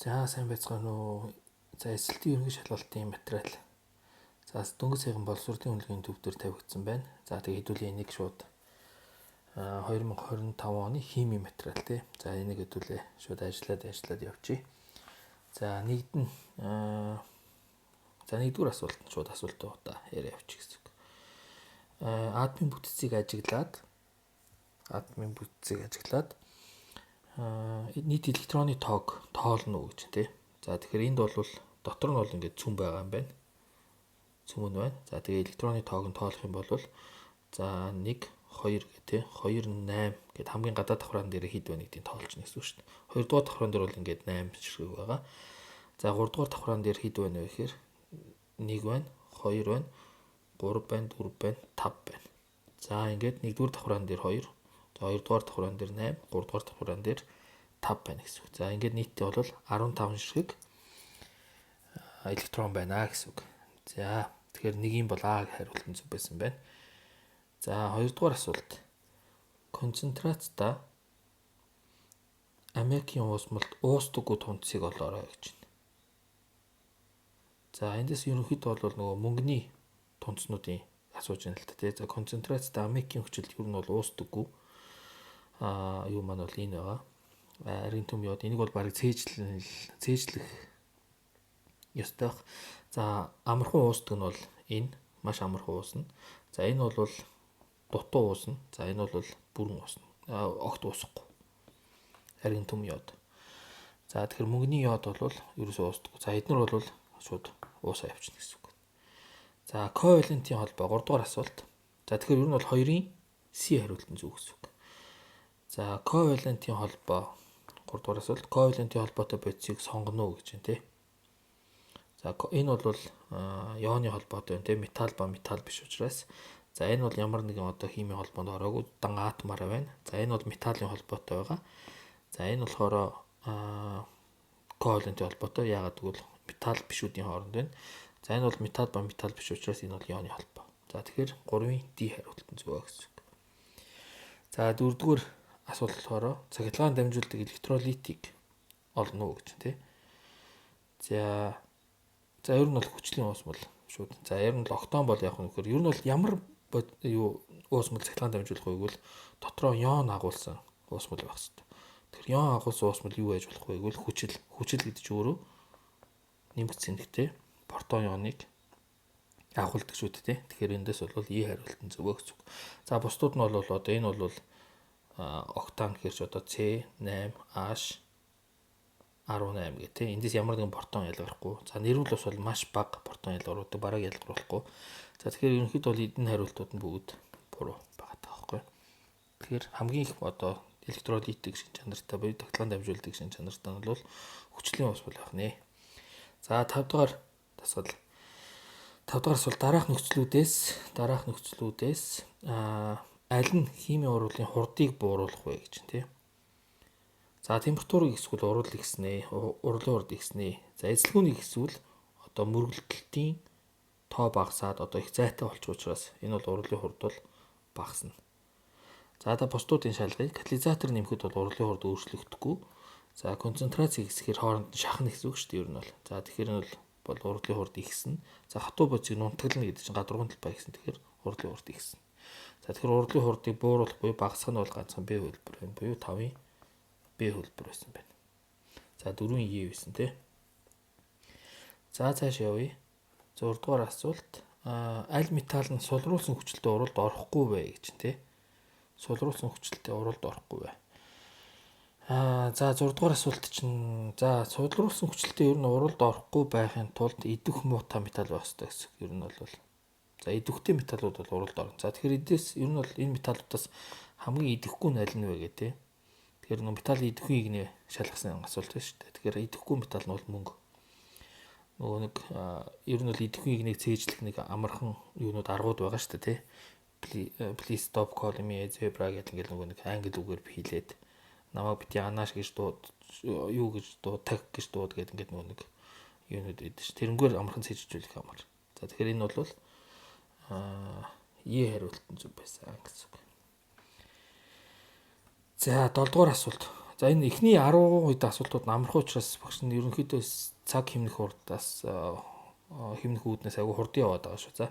За сайн байцгаана уу. За эсэлтийн ерөнхий шалгалтын материал. За дөнгөж саяхан боловсролын үнэлгээний төв дээр тавигдсан байна. За тэгээ хэдүүлээ энийг шууд 2025 оны хими материал тий. За энийг хэдүүлээ шууд ажиллаад явчих. За нэгдүгээр асуулт нь шууд асуултаа яриа явчих гэсэн үг. Админ бүтцийг ажиглаад нийт электроны тоог тоолно гэж тий. За тэгэхээр энд бол дотор нь бол ингээд цүм байгаа юм байна. Цүм нь байна. За тэгээ электроны тоог нь тоолох юм бол за 1 2 гэх тий 2 8 гэд хамгийн гадаад давхраан дээр хэд байна гэдгийг тоолж гэнэ гэсэн үг шүү дээ. 2 дугаар давхраан дээр бол ингээд 8 ширхэг байгаа. За 3 дугаар давхраан дээр хэд байна вэ гэхээр 1 байна, 2 байна, 3 байна, 4 байна, 5 байна. За ингээд 1 дугаар давхраан дээр 2, за 2 дугаар давхраан дээр 8, 3 дугаар давхраан дээр 5 байна гэсэн үг. За ингээд нийтдээ бол 15 ширхэг электрон байна гэсэн үг. За тэгэхээр нэг юм бол А гэх хариултын зөв байсан байна. За 2 дугаар асуулт. Концентрацтай аммиакийн уусмалт уустдаггүй тунцыг олоорой гэж байна. За эндээс ерөнхийдөө бол нөгөө мөнгөний тунцнуудын асууж байна л та тий. За концентрацтай аммиакийн хүчилт ер нь бол уустдаггүй. Юу маань бол энэ байгаа. Аргентум йод энийг бол барыг цээжлэх ёстой. За амархан уусдаг нь бол энэ маш амархан уусна. За энэ бол дутуу уусна. За энэ бол бүрэн уусна. Огт уусахгүй. Аргентум йод. За тэгэхээр мөнгөний йод бол ерөөсөө уусдаг. За эднэр бол шууд уусаа явчихна гэсэн үг. За ковалентийн холбоо 3 дугаар асуулт. За тэгэхээр ер нь бол 2-ын C хариултын зөв гэсэн үг. За ковалентийн холбоо 3 дугаар асуулт. Ковалентийн холбоотой бодисыг сонгоно уу гэж байна тий. За энэ бол ионы холбоотой байна тий. Металл ба металл биш учраас. За энэ бол ямар нэгэн одоо химийн холбоонд ороогүй дан атомаар байна. За энэ бол металлын холбоотой байгаа. За энэ болохоор ковалентийн холбоотой. Яагаад гэвэл металл бишүүдийн хооронд байна. За энэ бол металл ба металл биш учраас энэ бол ионы холбоо. За тэгэхээр 3-ын D хариултын зөв гэсэн үг. За 4-р асуулт болохоор цахилгаан дамжуулдаг электролитийг олно уу гэж тий. За ер нь бол хүчлийн уусмал шууд. За ер нь л октон бол яг нөхөр ер нь бол ямар уусмал цахилгаан дамжуулах вэ гэвэл дотроо ион агуулсан уусмал байх хэрэгтэй. Тэгэхээр ион агуулсан уусмал юу байж болох вэ гэвэл хүчил гэдэг чинь өөрөө нэмэгдсэн нэгтэй протон ионыг агуулдаг шүү дээ. Тэгэхээр эндээс бол E хариултын зөв гэсэн үг. За бусдууд нь бол одоо энэ бол октан гэхэрч одоо C8H18 гэх тийм. Эндээс ямар нэгэн протон ялгарахгүй. За нэрвэл бас бол маш бага протон ялгаруулдаг, бараг ялгаруулахгүй. За тэгэхээр ерөнхийдөө бол эдгээр хариултууд нь бүгд буруу байгаа таахгүй. Тэгэхээр хамгийн их одоо электролитик шин чанартай буюу цахилгаан дамжуулдаг шин чанартай нь бол хүчлийн уусмал байх нэ. За 5 дугаар асуулт дараах нөхцлүүдээс аль нь химийн уруулын хурдыг бууруулах вэ гэж тийм. За температурыг эсвэл урлал ихснэ, урлалын хурд ихснэ. За эзлэгүүнийг эсвэл одоо мөргөлтөлтийн тоо багасаад одоо их зайтай болчих учраас энэ бол урлалын хурд бол багасна. За бусдуудын шалгыг катализатор нэмэхэд бол урлалын хурд өөрчлөгдөхгүй. За концентрацийг хэсгээр хооронд нь шахна гэсэн үг шүү дээ ер нь бол. За тэгэхээр нь бол урлалын хурд ихснэ. За хатуу бодисыг нунтаглана гэдэг чинь гадаргуун талбай ихсэн. Тэгэхээр урлалын хурд ихснэ. За тэгэхээр урлалын хурдыг бууруулах буюу багасгах нь бол ганцхан B хөлбөр байна. Буюу 5-ын B хөлбөр байсан байна. За 4-ийн E байсан тий. За цааш явъя. 6 дугаар асуулт. Аль металл нь сулруулсан хүчилтэй уралд орохгүй вэ гэж тий. Сулруулсан хүчилтэй уралд орохгүй вэ. За 6 дугаар асуулт чинь за сулруулсан хүчилтэй ер нь уралд орохгүй байхын тулд идэх муутай металл байх хэрэгтэй гэсэн. Ер нь бол за идэвхтэй металлууд бол уралд орно. За тэгэхээр эдээс ер нь бол энэ металлуудаас хамгийн идэвхгүй нь аль нь вэ гэдэг тий. Тэгэхээр нэг металлын идэвхийг нэ шалгасан асуулт байна шүү дээ. Тэгэхээр идэвхгүй металл нь бол мөнгө. Нөгөө нэг ер нь бол идэвхийг нэг цээжлэх нэг амархан юунууд аргууд байгаа шүү дээ тий. Please stop calling me a zebra гэдэг ингээл нөгөө нэг англи үгээр хэлээд намайг бити анааш гэж юу гэж таг гэж дууд гэдэг ингээд нөгөө нэг юунууд байдаг ш. Тэрнгээр амархан цээжжүүлэх амар. За тэгэхээр энэ бол E хариултын зөв байсан гэсэн үг. За 7 дугаар асуулт. За энэ эхний 10 үед асуултууд намрах учраас багш нь ерөнхийдөө цаг хэмнэх урдаас хэмнэх үүднээс айгүй хурд яваад байгаа шүү.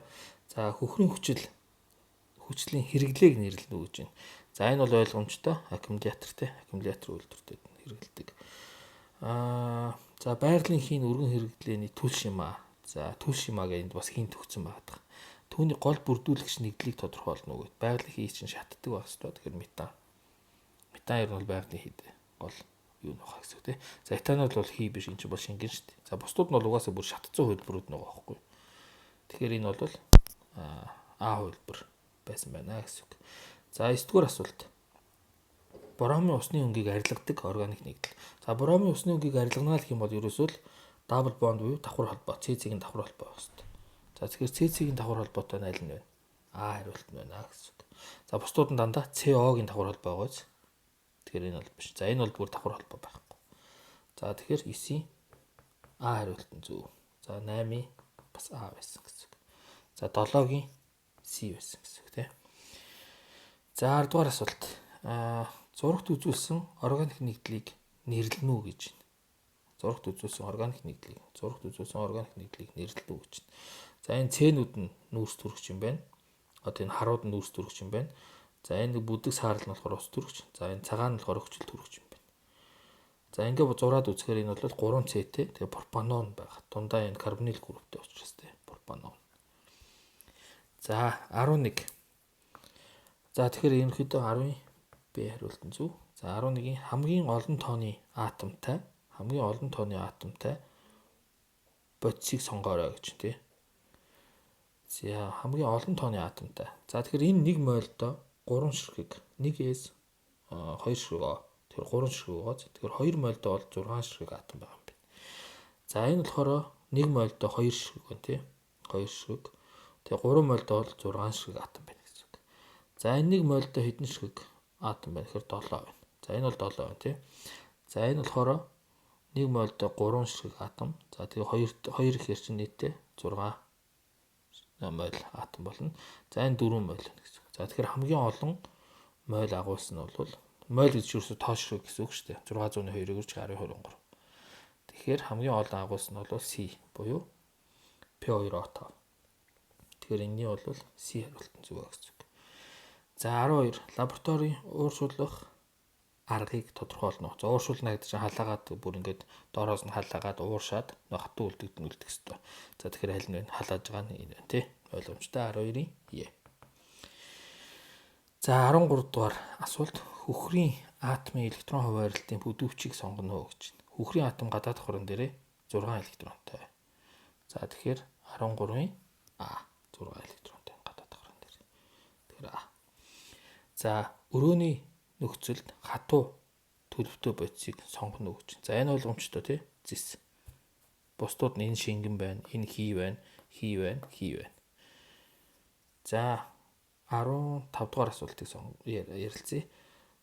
За хөхрийн хүчлийн хэрэглээг нэрлэнэ гэж байна. За энэ бол ойлгомжтой. Аккумулятор үйлдвэртэй хэрэглэдэг. За байгалийн хийн өргөн хэрэглээний түл шимаа. За түл шимааг энд бас хийн төгсөн байгаа. Түүний гол бүрдүүлэгч нэгдлийг тодорхойлно гэдэг. Байгалийн хий чинь шатдаг байх ёстой. Тэгэхээр метан ер нь бол байгалийн хийд гол юу нөх гэсэн үг тий. За этанол бол хий биш, энэ чинь бол шингэн шүү дээ. За бусдууд нь бол угаасаа бүр шатцсан хувилбарууд байгаа байхгүй. Тэгэхээр энэ бол А хувилбар байсан байна гэсэн үг. За 9-р асуулт. Боромын усны өнгийг арилгадаг органик нэгдэл. За боромын усны өнгийг арилгана гэх юм бол ерөөсөө л дабл бонд буюу давхар холбоо, CC-ийн давхар холбоо байх хэрэгтэй. За тэгэхээр CC-ийн давхар холбоотой нь аль нь вэ? А хариулт нь байна гэсэн үг. За бусдууд нь дандаа CO-гийн давхар холбоо байгааз. Тэгэхээр энэ бол биш. За энэ бол бүр давхар холбоо байхгүй. За тэгэхээр 9-ийн А хариулт нь зөв. За 8-ийн бас А байсан гэсэн үг. За 7-гийн C байсан гэсэн үг тийм. За 10-р асуулт. Зурагт үзүүлсэн органик нэгдлийг нэрлэнэ үү гэж байна. Зурагт үзүүлсэн органик нэгдлийг нэрлэнэ үү гэж байна. За энэ цэнүүд нь нүүрс төрөгч юм байна. Одоо энэ харууд нь нүүрс төрөгч юм байна. За энэ бүдэг саарл нь болохоор ус төрөгч. За энэ цагаан нь болохоор өвчл төрөгч юм байна. За ингээд зураад үзэхээр энэ бол 3C-тэй. Тэгээ пропанон байх. Дундаа энэ карбонил групптэй учраас тийм пропанон. За 11. За тэгэхээр ерөнхийдөө 10-ийн Б хариулт нь зөв. За 11-ийн хамгийн олон тооны атомтай бодисыг сонгоорой гэж тий. За хамгийн олон тооны атомтай. За тэгэхээр энэ 1 молдо 3 ширхэг 1-ээс 2 ширхэг аа. Тэгэхээр 3 ширхэг байгаа. Тэгэхээр 2 молдо бол 6 ширхэг атом байгаа юм байна. За энэ болохоор 1 молдо 2 ширхэг байна тий. 2 ширхэг. Тэгээ 3 молдо бол 6 ширхэг атом байна гэсэн үг. За энэ 1 молдо хэдэн ширхэг атом байна гэхээр 7 байна. За энэ бол 7 байна тий. За энэ болохоор 1 молдо 3 ширхэг атом. За тэгээ 2 ихээр чинь нийтдээ 6 моль атом болно. За энэ 4 моль гэсэн үг. За тэгэхээр хамгийн олон моль агуулсан нь бол моль гэж юусоо тоошрог гэсэн үг шүү дээ. 602-ыг үрж 1023. Тэгэхээр хамгийн олон агуулсан нь бол C буюу P2O5. Тэгэхээр энэний бол C хариулт нь зөв гэсэн үг. За 12 лабораторийн ууршуулах аргыг тодорхойлно. За ууршуулна гэдэг чинь халаагаад бүр ингээд доороос нь халаагаад ууршаад хатуу үлдэгдэн үлдэх хэвээр. За тэгэхээр аль нь вэ? Халааж байгаа нь энэ байна тий. Ойлгомжтой 12-ийн Е. За 13 дугаар асуулт. Хөхрийн атомын электрон хуваарлтын бүдүүвчийг сонгоно уу гэж байна. Хөхрийн атом гадаад давхрын дээрээ 6 электронтой. За тэгэхээр 13-ийн А 6 электронтой гадаад давхрын дээр. Тэгэхээр А. За өрөөний нөхцөлд хатуу төлөвтэй бодисыг сонгоно уу гэж. За энэ ойлгомжтой тий. Зис. Бусдууд нь энэ шингэн байна, энэ хий байна. За 15 дугаар асуултыг ярилцъя.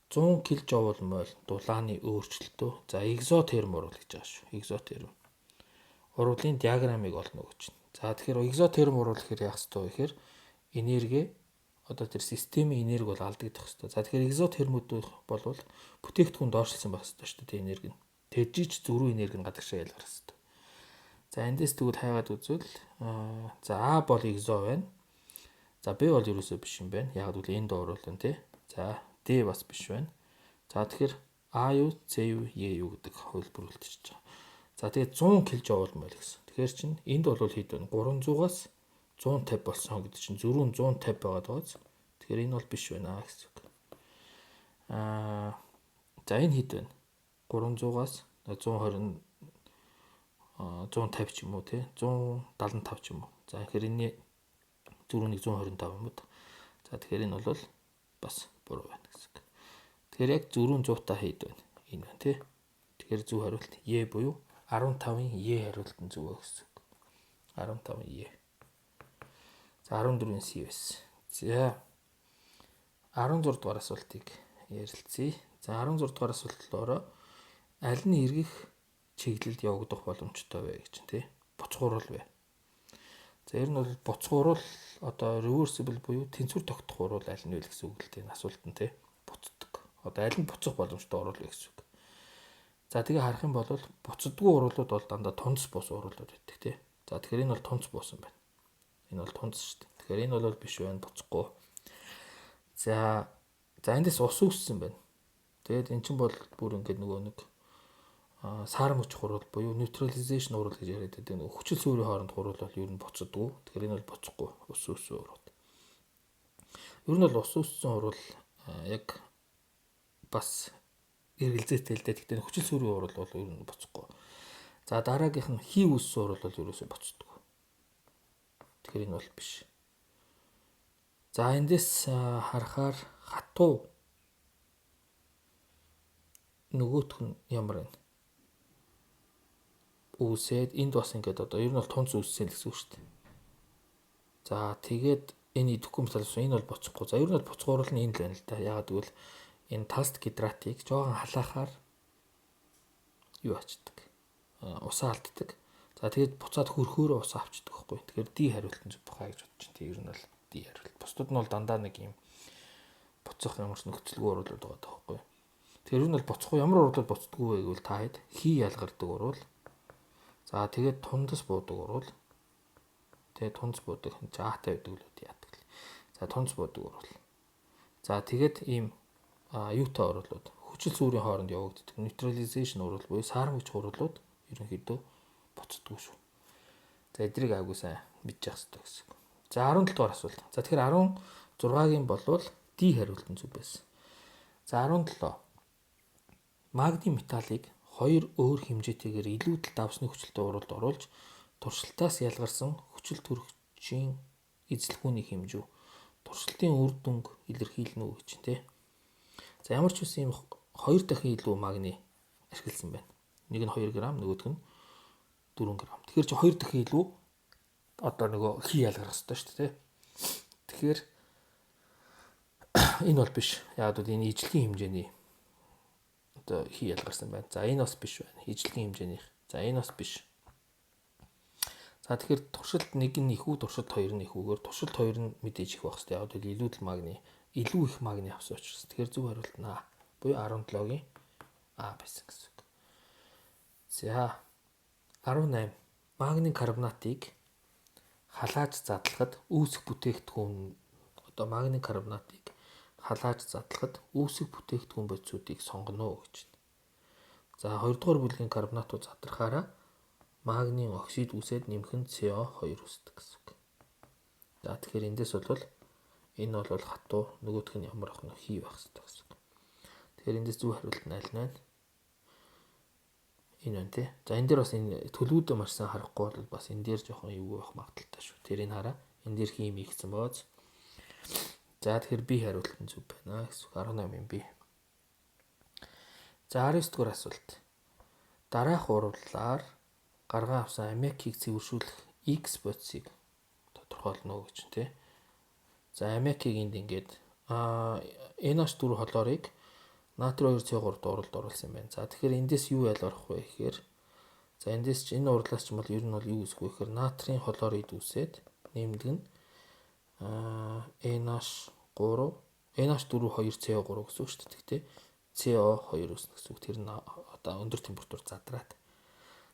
100 кJ моль дулааны өөрчлөлтөө за экзотерм уруул гэж байгаа шүү. Экзотерм. Уруулын диаграммыг олно гэж. За тэгэхээр экзотерм уруул гэхээр яах ёстой вэ гэхээр энерги одоо тэр системийн энерги бол алдагдах ёстой. За тэгэхээр экзотермүүд бол бүтээгдэхүүн дооршилсан байх ёстой шүү дээ энерги нь. Тэжиж зөрүү энерги нь гадагшаа ялгарх ёстой. За эндээс тэгвэл хайгаад үзвэл за А бол экзо байна. За Б бол ерөөсөө биш юм байна. Яг л энд дууруулна тий. За Д бас биш байна. За тэгэхээр А юу, С юу, Е юу гэдэг хувилбар үлдчихэж байгаа. За тэгээд 100 кJ моль гэсэн. Тэгэхээр чинь энд бол хэд вэ? 300-аас 150 болсон гэдэг чинь зөрүү нь 150 байгаад байгааз. Тэгэхээр энэ бол биш байна гэсэн үг. За энэ хэд вэ? 300-аас 120 150 ч юм уу тий 175 ч юм уу. За тэгэхээр энэ зөрүүнийг 125 юм уу. За тэгэхээр энэ бол бас буруу байна гэсэн үг. Тэгэхээр яг зөрүүн 100 та хэд байна? Энэ байна тий. Тэгэхээр зөв хариулт Е буюу 15-ийн Е хариулт нь зөв гэсэн үг. 15-ийн Е. За 14-ийн С байсан. За 16 дугаар асуултыг ярилцъя. За 16 дугаар асуултаараа аль нь эргэх чиглэлд явагдах боломжтой вэ гэж тий. Буцхуурал вэ. За ер нь бол буцхуурал одоо reversible буюу тэнцвэр тогтох уруул аль нь вэ гэсэн үг л дээ. Энэ асуулт нь тий. Буцдаг. Одоо аль нь буцах боломжтой уруул вэ гэсэн үг. За тэгээ харах юм бол буцадгүй уруулууд бол дандаа тунц бус уруулууд байдаг тий. За тэгэхээр энэ бол тунц бус юм байна. Энэ бол тунц шүү дээ. Тэгэхээр энэ бол биш байна, буцахгүй. За эндээс ус үүссэн байна. Тэгээд эн чинь бол бүр ингээд нөгөө нэг саарам хүч хурал буюу neutralization хурал гэж яриад байдаг. Хүчил суурийн хооронд хурал бол ер нь буцадгүй. Тэгэхээр энэ бол буцахгүй ус үүссэн хурал. Ер нь бол ус үүссэн хурал яг бас эргэлзээтэй л дээ. Гэхдээ хүчил суурийн хурал бол ер нь буцахгүй. За дараагийнх нь хий үүссэн хурал бол ерөөсөө буцдаггүй. Тэгэхээр энэ бол биш. За эндээс харахаар хатуу нөгөөх нь ямар вэ? Үүсээд энд бас ингээд одоо ер нь бол тунц үүссэн л гэсэн үг шүү дээ. За тэгээд энэ идэхгүй металлс энэ бол буцахгүй. За ер нь бол буцгуурал нь энэ л байна л да. Ягаад гэвэл энэ талст гидратыг жоохон халаахаар юу ачдаг. Усаа алддаг. За тэгээд буцаад хөрхөөрөө усаа авчдаг байхгүй. Тэгэхээр ди хариултан зүг бахаа гэж бодож чинь. Тэг ер нь бол ди хариулт. Бусдууд нь бол дандаа нэг юм буцах ямар ч нөхцөлгүй уруулууд байгаа байхгүй. Тэгэхээр ер нь бол буцахгүй ямар уруулууд буцдаггүй вэ гэвэл та хэд хий ялгардаг уруул. За тэгээд тундас буудаг уруул. Тэгээд тунц буудаг жаатай байдаг л яадаг л. За тунц буудаг уруул. За тэгээд ийм юутай уруулууд хүчил суурийн хооронд явагддаг neutralization уруул буюу саарам хүч уруулууд ерөнхийдөө буцдаггүй шүү. За эдрийг аагүй сайн мэдчих хэрэгтэй гэсэн. За 17 дугаар асуулт. За тэгэхээр 16-гийн болвол D хариултан зүг байсан. За 17. Магний металлыг хоёр өөр хэмжээтэйгээр илүүдэл давсны хүчлэлтэй уруулд оруулж туршилтаас ялгарсан хүчил төрөгчийн эзлэхүүний хэмжүү туршилтын үр дүнг илэрхийлнэ үү гэж тийм. За ямар ч үсэн юм 2 дахин илүү магний ашигласан байна. Нэг нь 2 г, нөгөөх нь 4 г. Тэгэхээр чи 2 дахин илүү одоо нөгөө хий ялгарх хэрэгтэй шүү дээ. Тэгэхээр энэ бол биш. Яг бол энэ ижлэгийн хэмжээний одоо хий ялгарсан байна. За энэ бас биш байна. Ижлэгийн хэмжээнийх. За энэ бас биш. За тэгэхээр туршилт 1 нь их үү, туршилт 2 нь их үгээр туршилт 2 нь мэдээж их байх хэрэгтэй. Яг бол илүүдэл магний илүү их магний авсан учраас. Тэгэхээр зөв хариулт нь А. Буюу 17-гийн А байсан гэсэн үг. За 18. Магний карбонатыг халааж задлахад үүсэх бүтээгдэхүүн одоо магний карбонатыг халааж задлахад үүсэх бүтээгдэхүүн бодисуудыг сонгоно гэж байна. За 2 дугаар бүлгийн карбонатууд задрахаараа магний оксид үүсээд нэмэх нь CO2 үүсдэг гэсэн үг. За тэгэхээр эндээс бол энэ бол хатуу, нөгөөх нь ямар ах нь хий байх хэрэгтэй гэсэн үг. Тэгэхээр эндээс зөв хариулт нь аль нь вэ? Энэ байна тий. За энэ дээр бас энэ төлөвүүдээ маш сайн харахгүй бол бас энэ дээр жоохон юу байх магадaltaй шүү. Тэрийг хараа. Энэ дээр хий хийгдсэн бооз. За тэгэхээр B хариулт нь зөв байна гэсэн үг. 18-ын B. За 19 дугаар асуулт. Дараах уруулаар гарган авсан аммиакийг цэвэршүүлэх X бодисыг тодорхойлно гэж тий. За аммиакийг энд ингээд NH4 холоорыг натри 2CO3 уруулд оруулсан юм байна. За тэгэхээр эндээс юу ялгарх вэ гэхээр за эндээс ч энэ урлаас ч юм бол ер нь бол юу үүсэх вэ гэхээр натрийн холоорид үүсээд нэмдэг нь NH4 2CO3 гэсэн үг шүү дээ. Тэгтээ CO2 үүснэ гэсэн үг. Тэр нь одоо өндөр температур задраад.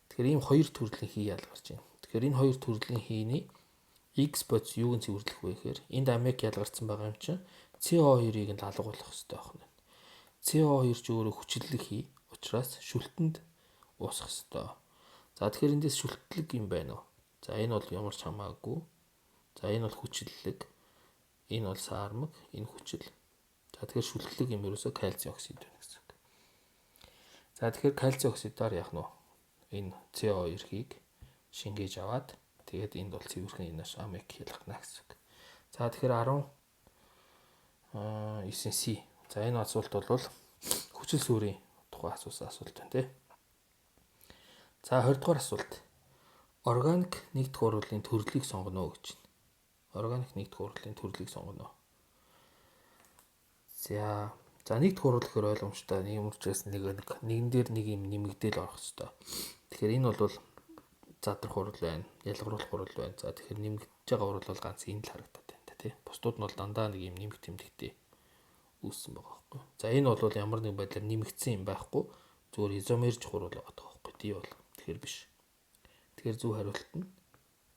Тэгэхээр ийм хоёр төрлийн хий ялгарч байна. Тэгэхээр энэ хоёр төрлийн хийний X бодис юуг нь цэвэрлэх вэ гэхээр энд аммиак ялгарсан байгаа юм чинь CO2-ыг нь алгуулах хэрэгтэй байна. CO2 ч өөрөө хүчлэлэг хий учраас шүлтэнд уусах хэрэгтэй. За тэгэхээр эндээс шүлтлэг юм байна уу? За энэ бол ямар ч хамаагүй. За энэ бол хүчлэлэг. Энэ бол саармаг, энэ хүчил. За тэгэхээр шүлтлэг юм ерөөсөө кальцийн оксид байна гэсэн үг. За тэгэхээр кальцийн оксидаар яах нь вэ? Энэ CO2-ийг шингээж аваад тэгээд энд бол цэвэрхэн энэ аммиак ялгана гэсэн үг. За тэгэхээр 19C. За энэ асуулт бол хүчил суурийн тухай асуусан асуулт байна тий. За 20 дугаар асуулт. Органик нэгдэх уруулын төрлийг сонгоно гэж байна. Органик нэгдэх уруулын төрлийг сонгоно. За нэгдэх урал гэхээр ойлгомжтой. Нэг юм учраас нэгэн дээр нэг юм нэмэгдээл орох хэрэгтэй. Тэгэхээр энэ бол задрах урал байна, ялгаруулах урал байна. За тэгэхээр нэмэгдэж байгаа урал бол ганц энэ л харагдаад байна тий. Бусдууд нь бол дандаа нэг юм нэмэгт тэмдэгтэй үүссэн байгаа байхгүй. За энэ бол ямар нэг байдлаар нэмэгдсэн юм байхгүй. зүгээр изомер чухал байгаа байхгүй D бол. Тэгэхээр биш. Тэгэхээр зөв хариулт нь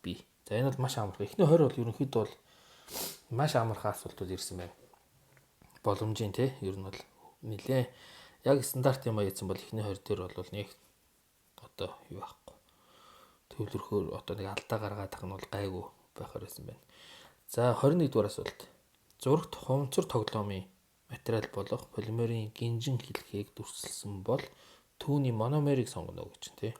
B. За энэ бол маш амархан. Эхний 20 бол ерөнхийдөө бол маш амархан асуултууд ирсэн байна. Боломжийн тий ер нь бол нэлээ яг стандарт юм аяцсан бол эхний 20 дээр бол нэг одоо юу байхгүй. Төвлөрөхөөр одоо нэг алдаа гаргаад тах нь бол гайгүй байхаар байсан байна. За 21 дугаар асуулт. Зурагт хуванцар тоглоомын материал болох полимерийн гинжин хэлхийг дүрсэлсэн бол түүний мономерийг сонгоно гэж тий.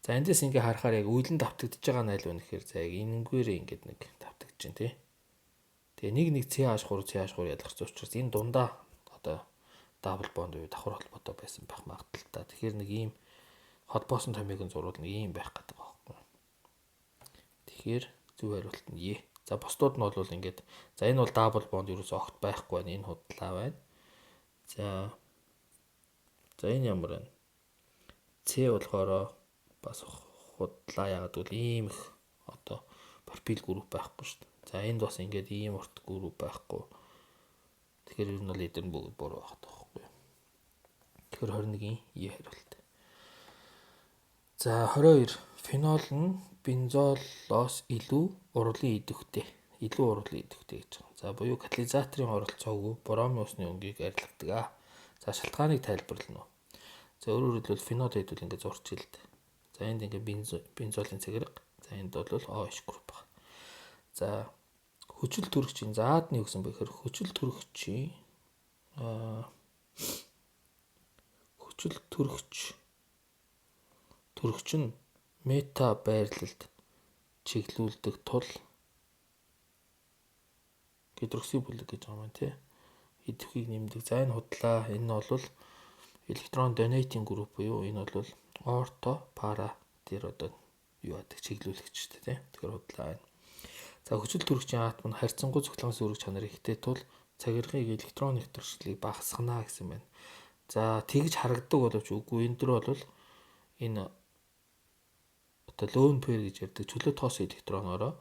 За эндээс ингээ харахаар яг үйлэн давтагдж байгаа нь аль вэ гэхээр за яг энэнгээр ингээд нэг давтагдж байна тий. Тэгээ нэг CH3 ялгарч учраас энэ дундаа одоо дабл бонд уу давхар холбоотой байсан байх магадaltaа. Тэгэхээр нэг ийм холбоосон томьёог зурвал нэг ийм байх гэдэг байгаа байхгүй. Тэгэхээр зөв хариулт нь Е. За бусдууд нь бол ингээд за энэ бол дабл бонд ерөөсөө огт байхгүй байна. Энэ худлаа байна. За энэ ямар байна? С болохоор бас худлаа ягаад гэвэл ийм их одоо пропил групп байхгүй шүү дээ. За энд бас ингээд ийм урт групп байхгүй. Тэгэхээр ер нь бол эдгээр нь бүгд буруу байх таахгүй. Тэгэхээр 21-ийн Е хариулт. За 22 фенол нь бензолоос илүү урлын идэвхтэй гэж байна. За буюу катализаторын оролцоогүй бромын усны өнгийг арилгадаг. За шалтгааныг тайлбарлана уу. За өөрөөр хэлбэл фенол хэдүүл ингээд зурчилд. За энд ингээд бензолын цагирга. За энд бол OH групп байна. За хүчил төрөгчийн заад нь юу гэсэн бэ гэхээр хүчил төрөгч нь мета байрлалд чиглүүлдэг тул гидроксибүлэг гэж байгаа юм тий. Идэвхийг нэмдэг. За энэ худлаа. Энэ нь бол электрон донейтинг групп буюу энэ бол орто пара дээр одоо юу яадаг чиглүүлэгчтэй тий. Тэгэхээр худлаа байна. За хүчил төрөгчийн атом нь харьцангуй цоглон сүрэг чанар ихтэй тул цагиргыг электрон нэвтрүүлгийг багасгана гэсэн байна. За тэгж харагддаг боловч үгүй энэ дөр бол энэ одоо lone pair гэж ярьдаг чөлөө тоос электронороо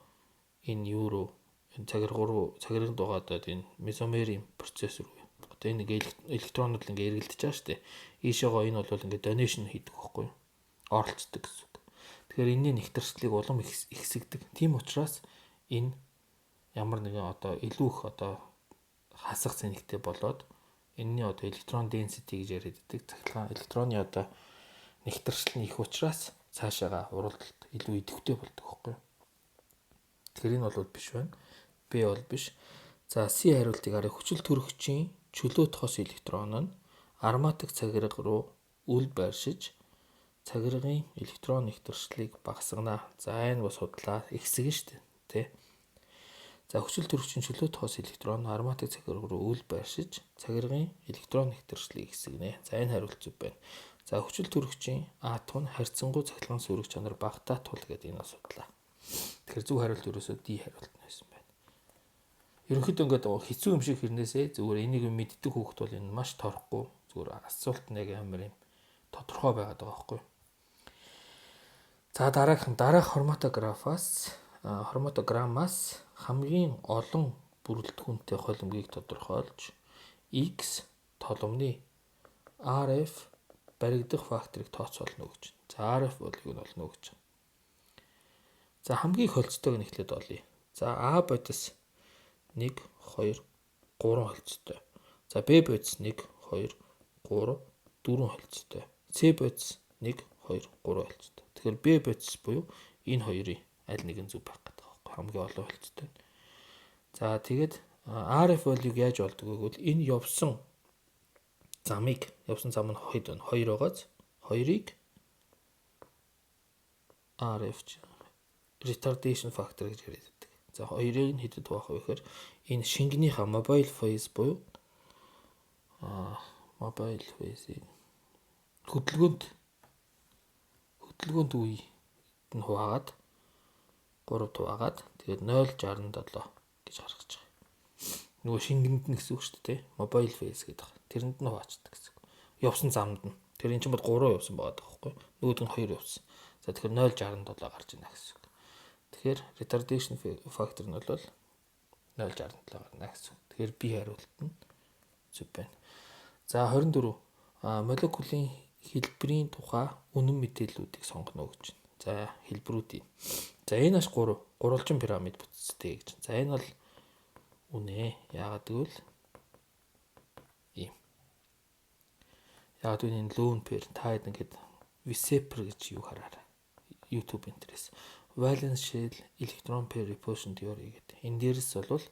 энэ юу руу энэ цагиргын дугаадад энэ месомерийн процесс руу одоо энэ электронууд ингээ эргэлдэж байгаа шүү дээ. Ийшээгоо энэ бол ингээ donation хийдэг байхгүй юу? Оролцдог гэсэн үг. Тэгэхээр энэний нэгтрчлийг улам ихсэгдэг. Тийм учраас энэ ямар нэгэн одоо илүү их одоо хасах зэнэгтэй болоод энэний одоо электрон density гэж яриад байдаг. Цахилгаан электроны одоо нэгтрчл нь их учраас цаашаага уралдалт илүү идэвхтэй болдог байхгүй юу? Тэгэхээр энэ бол биш байна. Б бол биш. За С хариултыг харъя. Хүчил төрөгчийн чөлөө тоос электрон нь ароматик цагирга руу үл байршиж цагиргын электрон нэгтрчлийг багасгана. За энэ бас худлаа ихсгэн шүү дээ, тий. За хүчил төрөгчийн чөлөө тоос электрон ароматик цагирга руу үл байршиж цагиргын электрон нэгтрчлийг ихсгэнэ. За энэ хариулт зөв байна. За хүчил төрөгчийн атом нь харьцангуй цахилгаан сүрэг чанар багтаа тул гэдэг энэ асуудлаа. Тэгэхээр зөв хариулт ерөөсөө D хариулт нь байсан байна. Ерөнхийдөө ингээд хэцүү юм шиг хэрнээсээ зүгээр энийг мэддэг хүүхд бол энэ маш торохгүй зүгээр асуулт нэг амар юм тодорхой байгаад байгаа байхгүй. За дараах хроматограммаас хамгийн олон бүрэлдэхүүнтэй холимгийг тодорхойлж X толомны RF баригдах факторыг тооцоолно гэж. За RF бол юу нь болно гэж. За хамгийн их холцтойг нь эхлээд олъё. За А бодис 1 2 3 холцтой. За Б бодис 1 2 3 4 холцтой. С бодис 1 2 3 холцтой. Тэгэхээр Б бодис буюу энэ хоёрын аль нэг нь зөв байх гэдэг байна. Хамгийн олон холцтой. За тэгээд RF value-г яаж олдог вэ гэвэл энэ явсан зам нь 2 байгааз 2-ыг RF retardation factor гэж яриад. За 2-ыг нь хэдэд байх вэ гэхээр энэ шингэнийхээ mobile phase буюу mobile phase-ийг хөдөлгөөнд үе нь хуваагаад 3 хуваагаад тэгээд 0.67 гэж гаргаж байгаа. Нөгөө шингэнд нь гэсэн үг шүү дээ. Mobile phase гэдэг. Тэрэнд нь хуваачдаг гэсэн үг. Явсан замд нь. Тэр эн чинь бод 3 явсан байгаа байхгүй. Нөгөөд нь 2 явсан. За тэгэхээр 0.67 гарч ийнэ гэсэн үг. Тэгэхээр retardation factor нь бол 0.67 гарна гэсэн үг. Тэгэхээр B хариулт нь зөв байна. За 24 молекулын хэлбэрийн тухай үнэн мэдээллүүдийг сонгоно гэж байна. За хэлбэрүүдийн. За энэ аш 3 гурвалжин пирамид бүтцтэй гэж. За энэ бол үнэ. Яагаад гэвэл ийм. Яагаад гэвэл энэ lone pair та хэд ингээд Vicepr гэж юу хараарай. YouTube интерес. Valence shell electron pair repulsion theory гэдэг. Энэ дээрс бол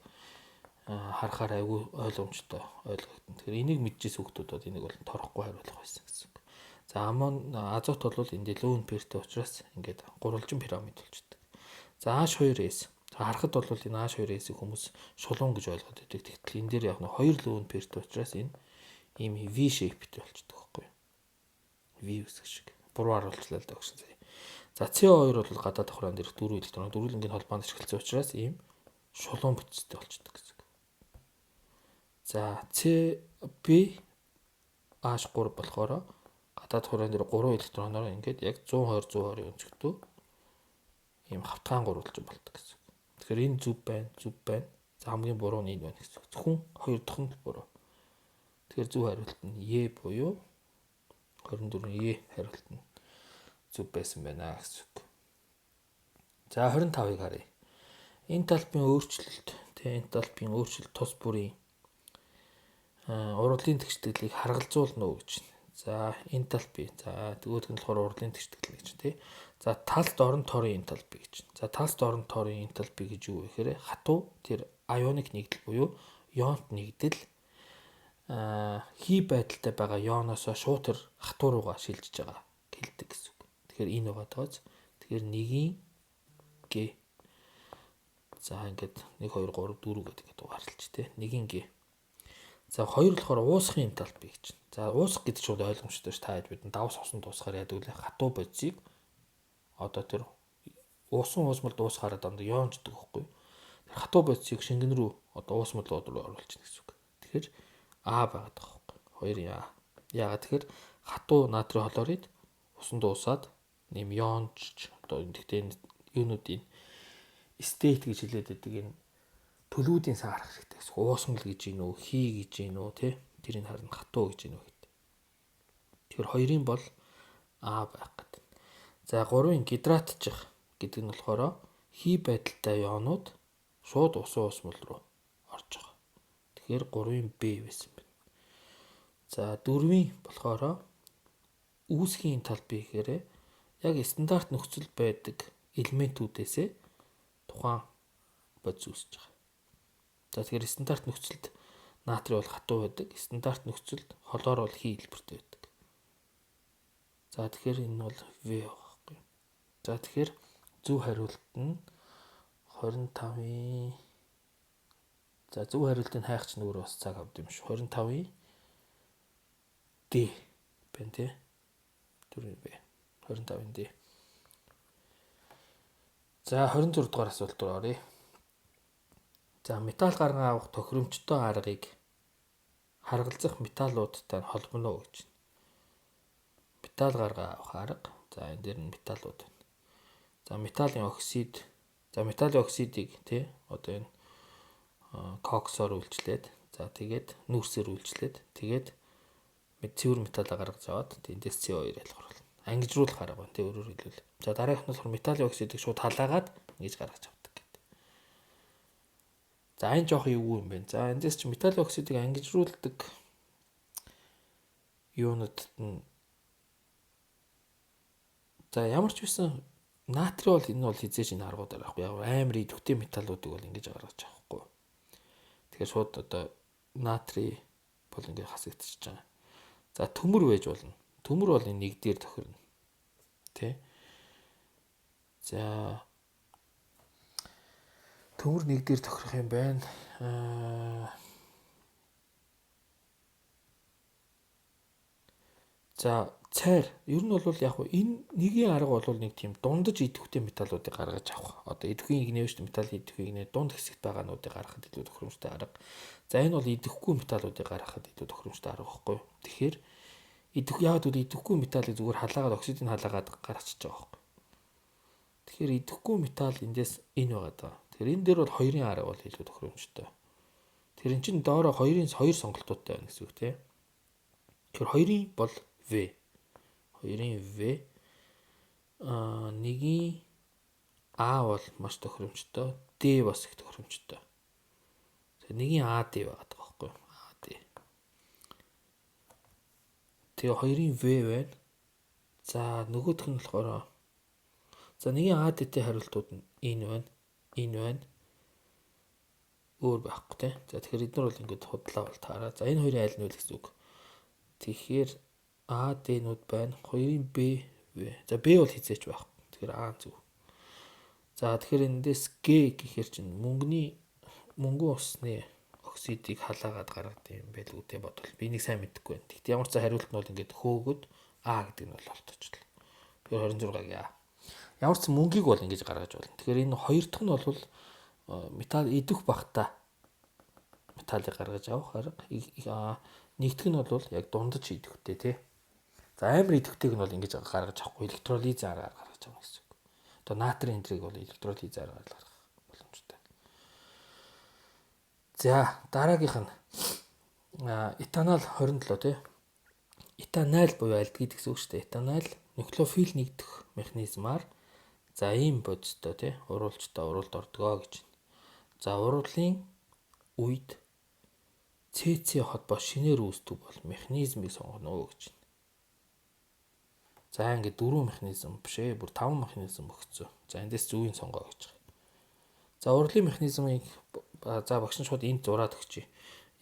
харахаар айгүй ойлгомжтой ойлгогдно. Тэгэхээр энийг мэдчихсэн хүмүүсд энийг бол торохгүй хариулах байсан гэсэн үг. За азот бол энэ lone pairтэй учраас ингээд гурвалжин пирамид болчихдээ. За H2S. За харахад бол энэ H2S-ийг хүмүүс шулуун гэж ойлгоод байдаг. Тэгтэл энэ дээр яг нь хоёр lone pairтэй учраас энэ ийм V shape-тэй болчихдээ байхгүй юу? V үсэг шиг. Буруу харуулчлаа л да гэсэн сая. За CO2 бол гадаад давхран дээрх дөрвөн электрон дөрвөлнгийн холбоонд ашигласан учраас ийм шулуун бүтцтэй болчихдээ гэсэн. За CB H3 болохоор гадаад давхран дээр 3 электроноор ингээд яг 120 өнцгтөө ийм хавтгаан гурвалжин болдог гэсэн. Тэгэхээр энэ зүв байна. За хамгийн буруу нь энэ байна гэсэн. Зөвхөн хоёр дахь нь буруу. Тэгэхээр зөв хариулт нь Е буюу 24 Е хариулт нь зөв байсан байна гэсэн үг. За 25-ыг харъя. Энтальпийн өөрчлөлт тус бүрийн урлагийн тэгшдэглийг харгалзуулна уу гэж. За энтальпи. За нөгөөх нь болохоор урлагийн тэгшдэглэл гэж тий. За талд орон торын энтальпи гэж. За талд орон торын энтальпи гэж юу вэ гэхээр хатуу тэр ионик нэгдэл буюу ионт нэгдэл хий байдалтай байгаа ионоос шууд тэр хатуу руугаа шилжиж байгаа гэлдэг гэсэн үг. Тэгэхээр энэ байгаа тооц. Тэгэхээр 1-ийн Г. За ингээд 1 2 3 4 гэдэг дугаарлаж тий. 1-ийн Г. За 2 болохоор уусахын энтальпи гэж. За уусах гэдэг шууд ойлгомжтой ш. Та хэд бид давс усанд уусахаар яадаг вэ? Хатуу бодисыг одоо тэр уусан уусмалд уусахаараа дандаа ионждаг байхгүй. Тэр хатуу бодисыг шингэн рүү одоо уусмал руу оруулчихна гэсэн үг. Тэгэхээр А байгаад байгаа байхгүй. 2 А. Яагаад тэгэхээр хатуу натрийн хлорид усанд уусаад нэм ионч одоо тэгтээ юунуудын state гэж хэлээд байдаг энэ төлөвүүдийн сан харах хэрэгтэй гэсэн. Уусмал гэж юм уу, хий гэж юм уу, тий? Тэрийг харна хатуу гэж юм уу гэдэг. Тэгэхээр 2-ын бол А байх гэдэг. За 3-ын гидратчих гэдэг нь болохоор хий байдалтай ионууд шууд усан уусмал руу орж байгаа. Тэгэхээр 3-ын Б байсан байна. За 4-ийн болохоор үүсгийн энтальпи гэхээр яг стандарт нөхцөл байдаг элементүүдээсээ тухайн бодис үүсэж байгаа. За тэгэхээр стандарт нөхцөлд натрий бол хатуу байдаг. Стандарт нөхцөлд хлор бол хий хэлбэртэй байдаг. За тэгэхээр энэ бол В байхгүй. За тэгэхээр зөв хариулт нь 25-ийн. За зөв хариултыг хайх ч нүгээр бас цаг авд юм шүү. 25-ийн Д байна тий. 4-ийн Б. 25-ийн Д. За 26 дугаар асуулт руу оръё. За металл гарган авах тохиромжтой аргыг харгалзах металлуудтай холбоно гэж. Металл гарган авах арга. За энэ дээр нь металлууд байна. За металлын оксид. За металлын оксидыг тий одоо энэ коксоор үйлчлээд за тэгээд нүүрсээр үйлчлээд тэгээд цэвэр металлаа гаргаж аваад эндээс CO2 ялгар болно. Ангижруулах арга байна тий өөрөөр хэлбэл. За дараагийнх нь болохоор металлын оксидыг шууд халаагаад ингэж гаргаж авдаг гэдэг. За энэ жоох юу юм бэ? За эндээс чи металлын оксидыг ангижруулдаг юунууд нь за ямар ч байсан натрий бол энэ бол хизээж энэ аргуудаар авахгүй. Яг амар идэвхтэй металлуудыг бол ингэж гаргаж авахгүй. Тэгэхээр шууд одоо натрий бол ингэ хасагдчихж байгаа. За төмөр байж болно. Төмөр бол энэ нэг дээр тохирно. Тэ? За төмөр нэг дээр тохирох юм байна. За цайр ер нь бол яг энэ нэгийн арга бол нэг тийм дундаж идэвхтэй металлуудыг гаргаж авах. Одоо идэвхтэй игнэвч металлын идэвхтэй игнэ дунд хэсэгт байгаануудыг гаргахад илүү тохиромжтой арга. За энэ бол идэвхгүй металлуудыг гаргахад илүү тохиромжтой арга байхгүй. Тэгэхээр яг л идэвхгүй металлыг зүгээр халаагаад оксидыг халаагаад гаргачихж байгаа байхгүй. Тэгэхээр идэвхгүй металл эндээс энэ байгаа даа. Тэгэхээр энэ дээр бол 2-ын арга бол илүү тохиромжтой. Тэгэхээр эн чинь доороо 2-ын 2 сонголтуудтай байна гэсэн үг тийм. Тэгэхээр 2-ын бол V. 2-ын V нэгийн А бол маш тохиромжтой, D бас их тохиромжтой. Нэгийн AD байгаад байгаа байхгүй юу? AD. Тэгээ 2-ын V байна. За нөгөөх нь болохоор нэгийн AD-тэй хариултууд нь энэ байна. Энэ байна. Өөр байхгүй тий. За тэгэхээр эдгээр бол ингээд худлаа бол таараа. За энэ хоёрын айл нь үл гэсэн үг. Тэгэхээр AD-нууд байна. 2-ын B, V. За B бол хизээч байхгүй. Тэгэхээр А зүг. За тэгэхээр эндээс G гэхээр чинь мөнгөн усны оксидыг халаагаад гаргадаг юм байл үтэй бодвол би нэг сайн мэдэхгүй байна. Тэгт ямар ч хариулт нь бол ингээд хөөгöd А гэдэг нь бол олдчихлоо. Тэгэхээр 26-гийн А. Ямар ч мөнгийг бол ингэж гаргаж болно. Тэгэхээр энэ хоёр дахь нь бол металл идэх багтаа металлыг гаргаж авах арга. Нэгдүг нь бол яг дундаж идэвхтэй тий. За амар идэвхтэйг нь бол ингэж гаргаж авахгүй электролизийн аргаар гаргаж авах гэсэн. Одоо натрийн энтрийг бол электролизээр гаргах боломжтой. За дараагийнх нь этанол 27 тий. Этанол буюу альдгид гэсэн үг шүү дээ. Этанол нуклеофил нэгдэх механизмаар за ийм бодистой тий уруулжтай уралд ордгоо гэж. За уруулын үед CC холбоо шинээр үүсдэг бол механизмыг сонгоно гэж. За ингээд 4 механизм биш ээ, бүр 5 механизм өгсөн. За эндээс зөвийг сонгоо гэж байгаа. За урлагийн механизмыг за багш нь шууд энд зураад өгчий.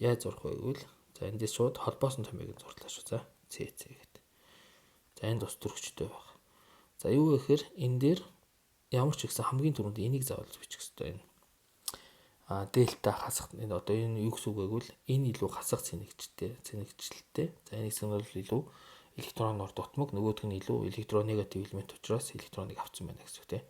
Яаж зурах вэ гэвэл за эндээс шууд холбоосон томьёог зурлаа шүү. За CC гэдэг. За энд ус төрөгчтэй байх. За юу гэхээр энэ дээр ямар ч ихсэн хамгийн түрүүнд энийг заавал бичих хэрэгтэй энэ. Дельта хасах энэ одоо энэ юу гэсэн үг вэ гэвэл энэ илүү хасах цэнэгчлэлтэй. За энэ хэсэг нь бол илүү электроноор дутмаг, нөгөөх нь илүү электронегатив элемент учраас электроныг авсан байна гэсэн үг тийм.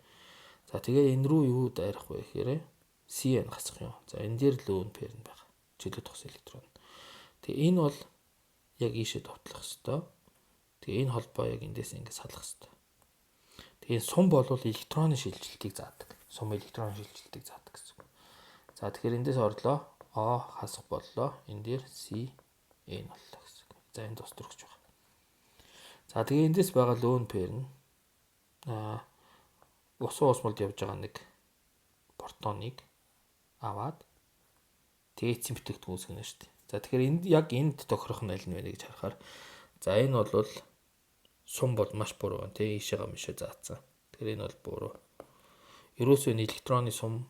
За тэгээ энэ рүү юу дайрах вэ гэхээр CN хасах юм. За энэ дээр лөөн пэр нь байгаа. Чөлөө тус электрон. Тэгээ энэ бол яг ийшээ довтлох хэвээр. Тэгээ энэ холбоо яг эндээс ингэ салах хэвээр. Тэгээ сум бол электронны шилжилтийг заадаг. Сум электронны шилжилтийг заадаг гэсэн үг. За тэгэхээр эндээс орлоо O хасах боллоо. Энэ дээр C N боллоо гэсэн үг. За энэ тус төрөгч байна. За тэгээ эндээс байгаа лөөн пэр нь усан усмалд явж байгаа нэг протоныг аваад тэгээ эцсийн бүтээгдэхүүн үүсгэнэ шүү дээ. За тэгэхээр энд яг энд тохирох нь аль нь вэ гэж харахаар за энэ бол сум бол маш буруу байна тий ийшээгаа мишээ заацсан. Тэгэхээр энэ бол буруу. Ерөөсөө энэ электронны сум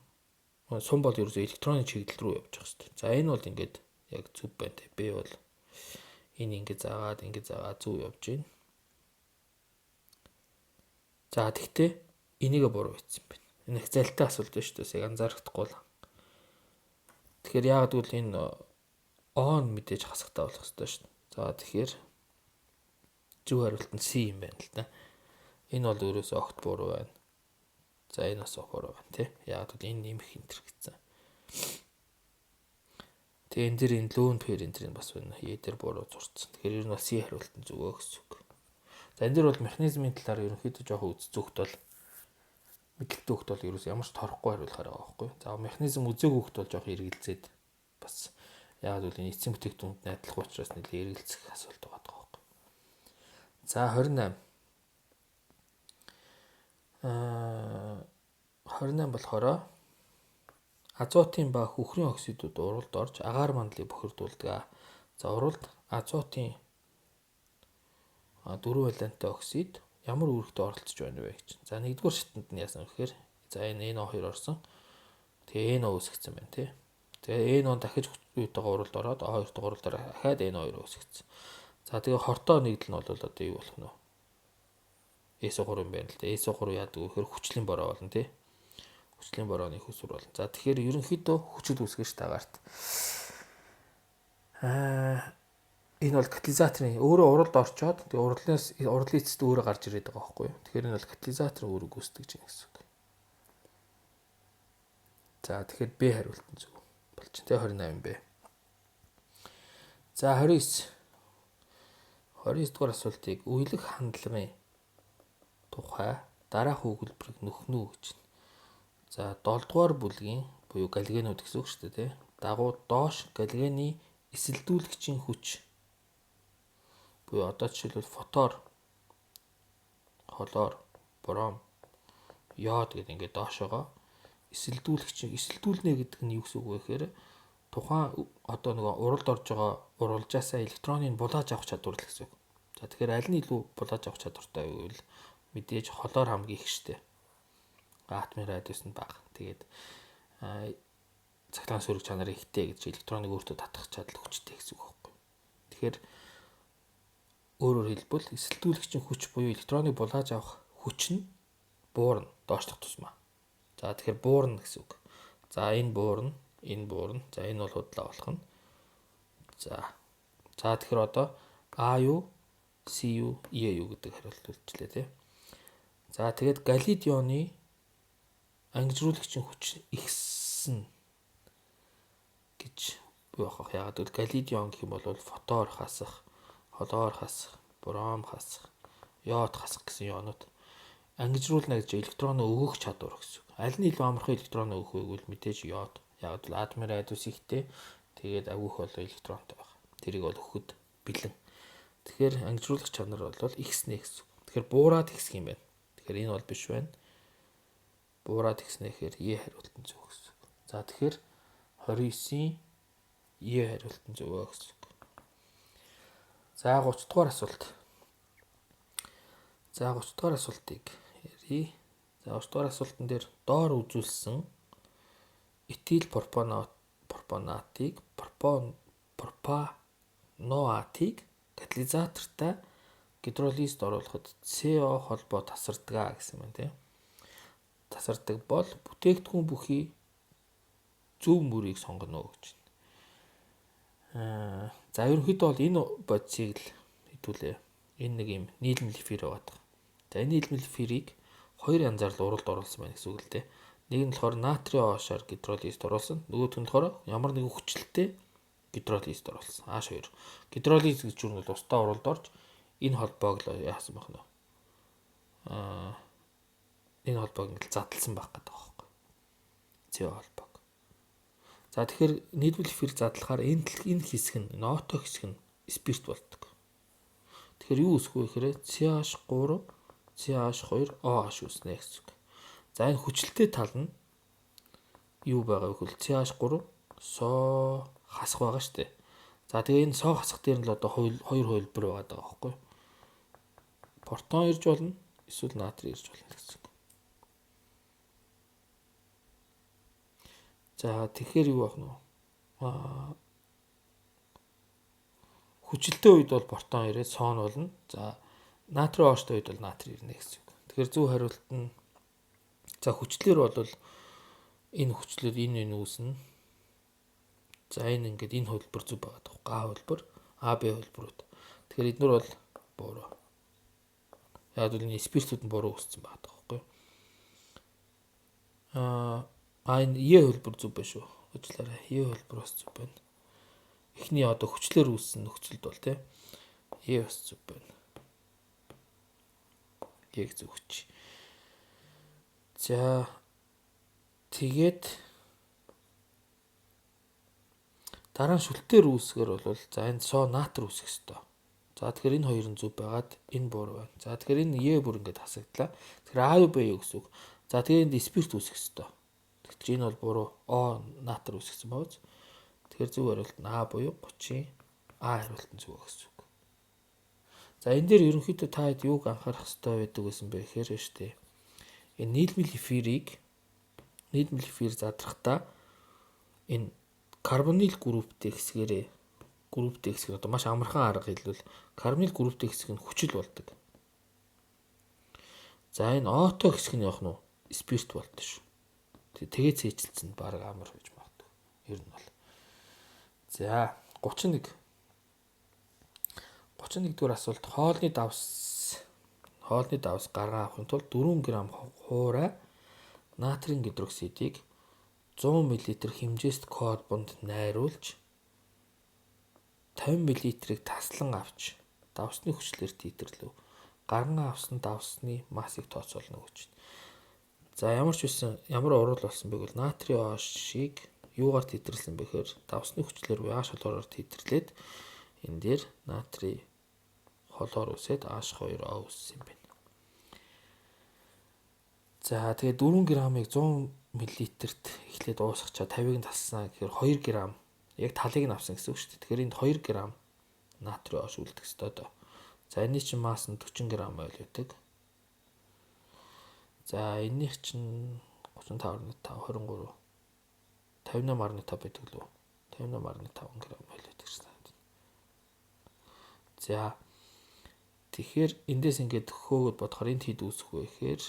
бол ерөөсөө электронны чиглэл рүү явж байгаа шүү дээ. За энэ бол ингээд яг зүв байна тий. B бол энэ ингээд заагаад зүв явж байна. За тэгтээ энийгээ буруу бичсэн байна. Энэ их залтай асуулт шүү дээ. Яг анзаарахдаггүй л. Тэгэхээр яагаад гэвэл энэ он мэдээж хасахтаа болох хэрэгтэй шүү дээ. За тэгэхээр зөв хариулт нь C юм байна л да. Энэ бол өөрөөсөө огт буруу байна. За энэ бас буруу байна тий. Яагаад гэвэл энэ нэмэх энтер гэсэн. Тэгээ энэ дэр энэ лөөн пэр энтрийг бас байна. Дээр буруу зурцсан. Тэгэхээр ер нь бол C хариулт нь зөвөө гэсэн үг. За энэ дэр бол механизмын талаар ерөнхийдөө жоохон үздэг хөлт бол мэдлэгтэй хөлт бол ерөөс ямар ч торохгүй хариулахаар байгаа байхгүй. За механизм үзээгүй хөлт бол жоохон эргэлзээд бас яагаад гэвэл энэ эцсийн бүтээгдэхүүнд найдлах учраас нэлээд эргэлзэх асуулт байгаа байхгүй. За 28. 28 болохоор азотын ба хөхрийн оксидууд уралд орж агаар мандлыг бохирдуулдаг. За уралд азотын 4 валенттай оксид ямар үүрэгтэй оролцож байна вэ гэж. За нэгдүгээр шатнд нь яасан гэхээр за энэ NO2 орсон. Тэгээ NO үүсгэсэн байна тий. Тэгээ NO дахиж юутайгаа уралд ороод O2 дахь уралдаар дахиад NO2 үүсгэсэн. За тэгээ хортоо нэгдэл нь бол одоо юу болох нь вэ? SO3 юм байна л да. SO3 яадаг вэ гэхээр хүчлийн бороо болно тий. Хүчлийн борооны хөсвөр болно. За тэгэхээр ерөнхийдөө хүчит үүсгэж тагаарт. Энэ бол катализаторын өөрөө уралд орчоод тэгээ уралын эцэст өөрөө гарч ирээд байгаа байхгүй юу. Тэгэхээр энэ бол катализатор өөрөө гүйцэтгэж байна гэсэн үг. За тэгэхээр Б хариулт нь зөв болж байна. 28 Б. За 29. 29 дугаар асуултыг үеийг хандлагын тухай дараах өгүүлбэрийг нөхнө үү гэж. За 7 дугаар бүлгийн буюу галгенууд гэсэн үг шүү дээ тий. Дагуу доош галгены эсэлдүүлэгчийн хүч Буюу одоо жишээлбэл фотор, холоор, бором, йод гэдэг ингээд доошоогоо эсэлдүүлнэ гэдэг нь юу гэсэн үг вэ гэхээр тухайн одоо нөгөө уралд орж байгаа уралжаасаа электроныг булааж авах чадвар л гэсэн үг. За тэгэхээр аль нь илүү булааж авах чадвартай вэ гэвэл мэдээж холоор хамгийн их штэ. Атомын радиус нь бага. Тэгээд цахилгаан сөрөг чанар ихтэй гэж электроныг өөртөө татах чадал хүчтэй гэсэн үг байхгүй. Тэгэхээр өөрөөр хэлбэл эсэлдүүлэгчийн хүч буюу электроныг булааж авах хүч нь буурна доошлох тусмаа. За тэгэхээр буурна гэсэн үг. За энэ буурна. За энэ бол худлаа болох нь. За тэгэхээр одоо А юу, С юу, Е юу гэдэг хариулт үлдлээ тий. За тэгээд галлид ионы ангижруулагчийн хүч ихсэн гэж юу авах вэ? Яагаад гэвэл галлид ион гэх юм бол фотор хасах, холоор хасах, бором хасах, йод хасах гэсэн ионууд ангижруулна гэж электроноо өгөх чадвар гэсэн. Аль нь илүү амархан электроноо өгөх вэ гэвэл мэдээж йод. Яг л атомын радиус ихтэй. Тэгээд агуулх бол электронтой байх. Тэрийг бол өгөхөд бэлэн. Тэгэхээр ангижруулах чанар бол ихснэ гэсэн. Тэгэхээр буураад ихсэх юм байна. Тэгэхээр энэ бол биш байна. Буураад ихснэ гэхээр Е хариултан зөв гэсэн. За тэгэхээр 29-ийн Е хариултан зөв гэсэн. За 30 дугаар асуулт. За 30 дугаар асуултыг ярий. За 30 дугаар асуултан дээр доор үзүүлсэн этил пропонатыг пропаноатыг катализатортай гидролизд оруулахад CO холбоо тасардаг гэсэн байна тийм. Тасардаг бол бүтээгдэхүүн бүхий зөв мөрийг сонгоно гэж байна. За ерөнхийдөө бол энэ бодисыг л хэдүүлээ. Энэ нэг юм нийлмэл эфир байгаа. За энэ нийлмэл эфирийг хоёр янзаар л уралд оруулсан байна гэсэн үг л дээ. Нэг нь болохоор натрийн оошоор гидролизд оруулсан. Нөгөөх нь болохоор ямар нэгэн хүчилтэй гидролизд оруулсан. H2. Гидролиз гэж юу нь бол устдаа уралд орж энэ холбоог л яасан байх нь. Энэ холбоог ингээл задлсан байх гэдэг байгаа байхгүй. CO холбоог. За тэгэхээр нийлмэл эфир задлахаар энэ хэсэг нь, энэ ото хэсэг нь спирт болдог. Тэгэхээр юу үүсэх вэ гэхээр CH3, CH2, OH үүснэ гэсэн үг. За энэ хүчилтэй тал нь юу байгаа вэ гэвэл CH3 соо хасах байгаа шүү дээ. За тэгээ энэ соо хасах дээр нь л одоо хоёр хувилбар байгаа даа байхгүй. Протон ирж болно, эсвэл натрий ирж болно гэсэн үг. За тэгэхээр юу байх нь вэ? Хүчилтэй үед бол протон ирээд соо нь болно. За натрий ооштой үед бол натрий ирнэ гэсэн үг. Тэгэхээр зөв хариулт нь за хүчлэр бол энэ хүчлэр энэ үүснэ. За энэ ингээд энэ хувилбар зүг байгаа даа. Га хувилбар, А, Б хувилбарууд. Тэгэхээр эднэр бол буруу. Яг л энэ спиртүүд нь буруу үүссэн байгаа даа, байхгүй. Энэ Е хувилбар зүг байна шүү. Уучлаарай. Е хувилбар бас зүг байна. Эхний одоо хүчлэр үүссэн нөхцөлд бол тийм Е бас зүг байна. Яг зүг хүч. За тэгээд дараа нь шүлтээр үүсгээр бол за энэ соо натр үүсэх ёстой. За тэгэхээр энэ хоёр нь зөв байгаад энэ буруу байна. За тэгэхээр энэ Е бүр ингээд хасагдлаа. Тэгэхээр А юу Б юу гэсэн үг. За тэгээд энд спирт үүсэх ёстой. Тэгэхээр энэ бол буруу. О натр үүсгэсэн бооз. Тэгэхээр зөв хариулт нь А буюу 30 А хариулт нь зөв гэсэн үг. За энэ дээр ерөнхийдөө та хэд юуг анхаарах хэрэгтэй байдаг гэсэн бэ гэхээр штэ. Энэ нийлмэл эфир задрахдаа энэ карбонил групптэй хэсгээр одоо маш амархан арга хэлбэл карбонил групптэй хэсэг нь хүчил болдог. За энэ ото хэсэг нь явах нь спирт болдог шүү. Тэгээд цээжилсэн баг амар гэж магадгүй. Ер нь бол. За 31 дугаар асуулт хоолны давс гаргаа авахын тулд 4 г хуурай натрийн гидроксидыг 100 мл хэмжээст колбонд найруулж 50 мл-ийг таслан авч давсны хүчлээр титэрлэв. Гаргаа авсан давсны массыг тооцоолно гэж байна. За ямар ч байсан ямар урал болсон бэ гэвэл натрийн оошийг юугаар титэрлсэн бэ гэхээр давсны хүчлээр H холбоороор титэрлээд энэ дээр натрий холоор үсээд H2O үссэн юм байна. За тэгээд 4 граммыг 100 мл-т эхлээд уусгачаа 50-ыг тассаа гэхээр 2 грамм яг талыг нь авсан гэсэн үг шүү дээ. Тэгэхээр энд 2 грамм натрий оош үлдэх ёстой доо. За энэний чинь масс нь 40 грамм ойл байдаг. За энийх чинь 35.5 23 58.5 байдаг лөө. 58.5 грамм ойл байдаг шээ. За тэгэхээр эндээс ингээд хөөгд бодохоор энд хэд үүсэх вэ гэхээр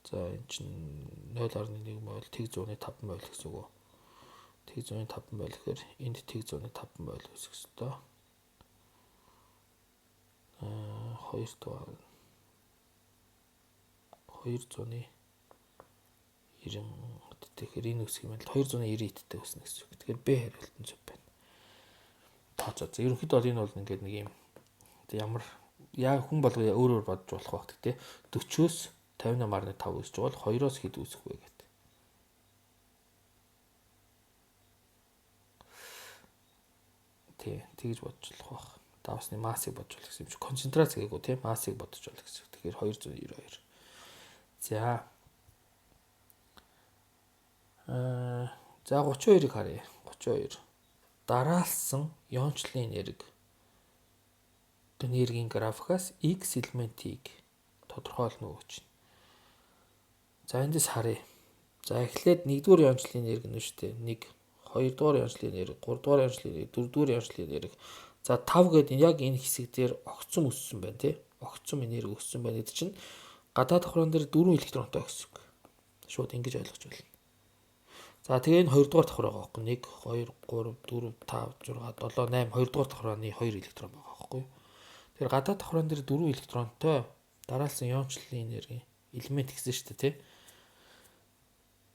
за энэ чинь 0.1 мол тэг 105 мол гэсэн үг. Тэг 105 мол гэхээр энд тэг 105 мол үүсэх ёстой. 2 дугаар 290 тэгэхээр энэ үсэх юм л 290 иттэй үснэ гэсэн үг. Тэгэхээр Б хариулт нь зөв байна. Тооцоо. Ерөнхийдөө бол энэ бол ингээд нэг юм ямар яг хүн болго өөрөөр бодож болох байх гэдэг. 40-оос 58.5 үсэж байгаа бол 2-оос хэд үсэх вэ гэдэг. Тэгж бодож болох байх. Давсны массыг бодож болох гэсэн юм чи концентрац гээгүү тийм массыг бодож болох гэсэн. Тэгэхээр 292. За 32-ыг харъя. 32. Дараалсан иончлалын энергийн графикаас X элементийг тодорхойлно гэж. За эндээс харъя. За эхлээд 1-р иончлалын энерги нь шүү дээ. 1, 2-р иончлалын энерги, 3-р иончлалын энерги, 4-р иончлалын энерги. За 5 гэдэг яг энэ хэсэг дээр огцом өссөн байна тий. Огцом энерги өссөн байна гэдэг чинь гадаад давхран дээр 4 электронтой гэсэн үг. Шууд ингэж ойлгож байна. За тэгээ энэ 2 дугаар давхар байгаа байхгүй. 1 2 3 4 5 6 7 8 2 дугаар давхраны 2 электрон байгаа байхгүй. Тэгэхээр гадаад давхран дээр 4 электронтой дараалсан иончлалын энерги элемент гэсэн шүү дээ тий.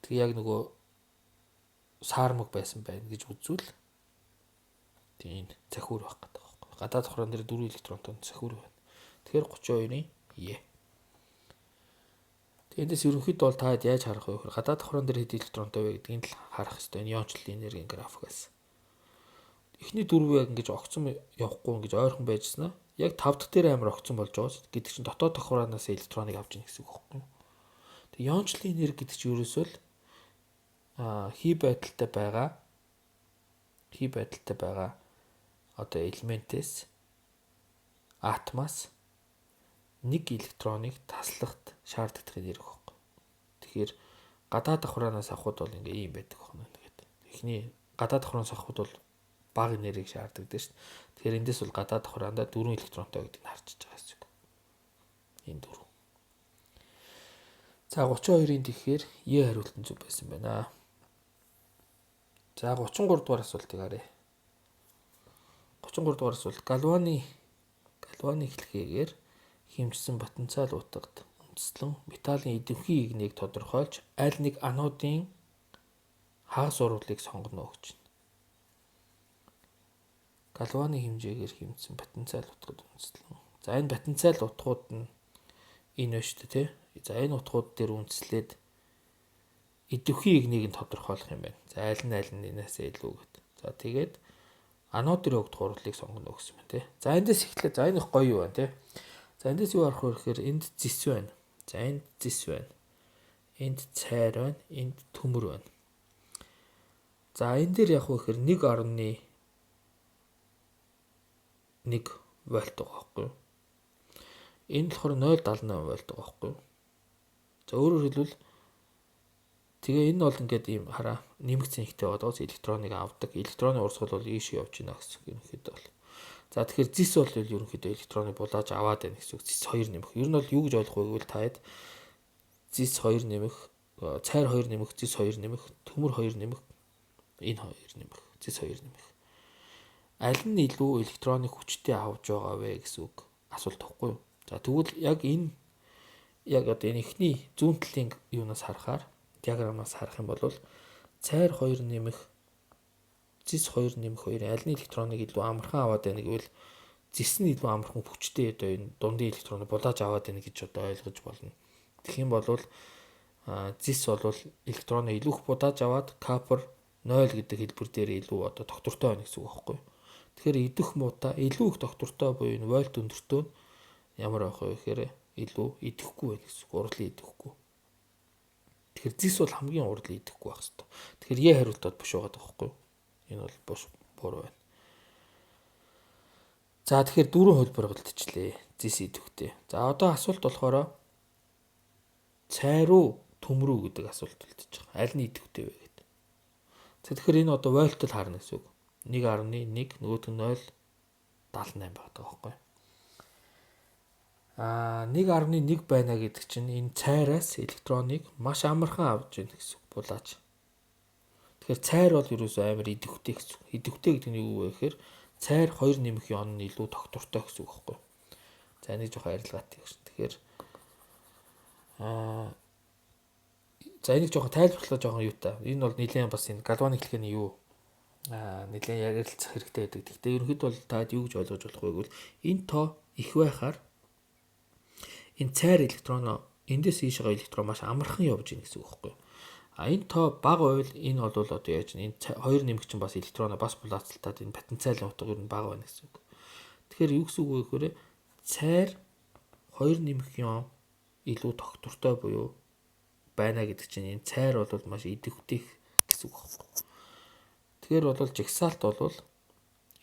Тэгээ яг нөгөө саармаг байсан байна гэж үзвэл тийм захиур байх гэдэг байхгүй. Гадаад давхран дээр 4 электронтой захиур байна. Тэгэхээр 32-ийн Е. Эндээс ерөнхийдөө бол та яаж харах вэ гэхээр гадаад давхран дээр хэд электронтой вэ гэдгийг л харах хэрэгтэй. Энэ иончлалын энергийн графикаас. Эхний дөрвөө яг ингэж огцом явахгүй ингэж ойрхон байжснаа яг 5 дахь дээр амар огцом болж байгаа гэдэг чинь дотоод давхраанаас электроныг авч ийн гэсэн үг байхгүй. Тэгээ иончлалын энерги гэдэг чинь ерөөсөө л хий байдалтай байгаа одоо элементээс атомаас 1 электроныг таслахад шаарддаг энерги байхгүй. Тэгэхээр гадаад давхраанаас авахд бол ингээ ийм байдаг байна. Тэгээд эхний гадаад давхраанаас авахд бол бага энергийг шаарддаг дээ шүү дээ. Тэгэхээр эндээс бол гадаад давхраандаа 4 электронтой гэдгийг харж байгаа гэсэн үг. Энэ 4. За 32-ийн тэгэхээр Е хариулт нь зөв байсан байна. За 33 дугаар асуултыг харъя. 33 дугаар асуулт галваны эхлэхээгээр хэмжсэн потенциал утгад үндэслэн металлын идэвхий игнийг тодорхойлж аль нэг анодын хагас уруулыг сонгоно гэж байна. Галваны хэмжээгээр хэмжсэн потенциал утгад үндэслэн. За энэ потенциал утгууд нь энэ байна шүү дээ тий. За энэ утгууд дээр үндэслээд идэвхий игнийг нь тодорхойлох юм байна. За аль нь энэс илүү гэдэг. За тэгээд анод дээр өгдөг уруулыг сонгоно гэсэн юм тий. За эндээс эхлээд за энэ их гоё юу байна тий. За эндээс юу арах вэ гэхээр энд зис байна. За энд зис байна. Энд цайр байна. Энд төмөр байна. За энэ дээр яг вэ гэхээр 1.1 вольт байгаа байхгүй юу? Энэ болохоор 0.78 вольт байгаа байхгүй юу? За өөрөөр хэлбэл тэгээ энэ бол ингээд ийм хараа нэмэгдсэн ихтэй болоос электроныг авдаг. Электроны урсгал бол ийш явж байна гэсэн юм хэд бол. За тэгэхээр зис бол ерөнхийдөө электроныг булааж аваад байна гэсэн үг. Зис 2 нэмэх. Ер нь бол юу гэж ойлгох вэ гэвэл таад зис 2 нэмэх, цайр 2 нэмэх, зис 2 нэмэх, төмөр 2 нэмэх, энэ 2 нэмэх, зис 2 нэмэх. Аль нь илүү электроныг хүчтэй авч байгаа вэ гэсэн үг асуулт тахгүй юу? За тэгвэл яг энэ одоо энэ ихний зүүн талын юунаас харахаар диаграммаас харах юм бол цайр 2 нэмэх зис 2 нэмэх хоёрын аль нь электроныг илүү амархан аваад байна гэвэл зис нь илүү амархан хүчтэй одоо энэ дундын электроныг булааж аваад байна гэж одоо ойлгож болно. Тэгэх юм бол зис бол электроныг илүү их булааж аваад капр 0 гэдэг хэлбэр дээр илүү одоо тогтвортой байна гэсэн үг байхгүй юу? Тэгэхээр идэх муута илүү их доктортой буюу энэ вольт өндөртөө нь ямар байх вэ гэхээр илүү идэхгүй байх гэсэн. Урдлын идэхгүй. Тэгэхээр зис бол хамгийн урдлын идэхгүй байх хэвээр. Тэгэхээр Е хариултад биш байгаа байхгүй юу? Энэ бол буш буруу байна. За тэгэхээр дөрвөн хөлбөр голдчихлээ. Зис идэвхтэй. За одоо асуулт болохоор цай руу төм рүү гэдэг асуулт үлдэж байгаа. Аль нь идэвхтэй вэ гэдэг. Тэгэхээр энэ одоо вольтод харна гэсэн үг. 1.1 нөгөөх нь 0.78 байгаа байхгүй юу? 1.1 байна гэдэг чинь энэ цайраас электроныг маш амархан авч яах гэсэн үг булаач. Тэгэхээр цайр бол ерөөсөө амар идэвхтэй гэсэн үг. Идэвхтэй гэдэг нь юу вэ гэхээр цайр 2 нэмэх он нь илүү доктортой гэсэн үг байхгүй юу? За нэг жоохон арилгаатай гэж. Тэгэхээр за энийг жоохон тайлбарлах жоохон юу та. Энэ бол нэлээд бас энэ галваник хэлхээний юу нэлээд ярилцах хэрэгтэй байдаг. Гэхдээ ерөнхийдөө бол таад юу гэж ойлгож болох вэ гэвэл энэ тоо их байхаар энэ цайр электрон эндээс ийшээ электрон маш амархан явж ийн гэсэн үг байхгүй юу? Энэ тоо бага байвал энэ бол одоо яаж энэ 2 нэмэх чинь бас электроноо бас булаацалтаад энэ потенциалын утга ер нь бага байна гэсэн үг. Тэгэхээр юу гэсэн үг вэ гэхээр цайр 2 нэмэх юм илүү доктортой буюу байна гэдэг чинь энэ цайр бол маш идэвхтэй гэсэн үг байна. Тэгэхээр бол жигсаалт бол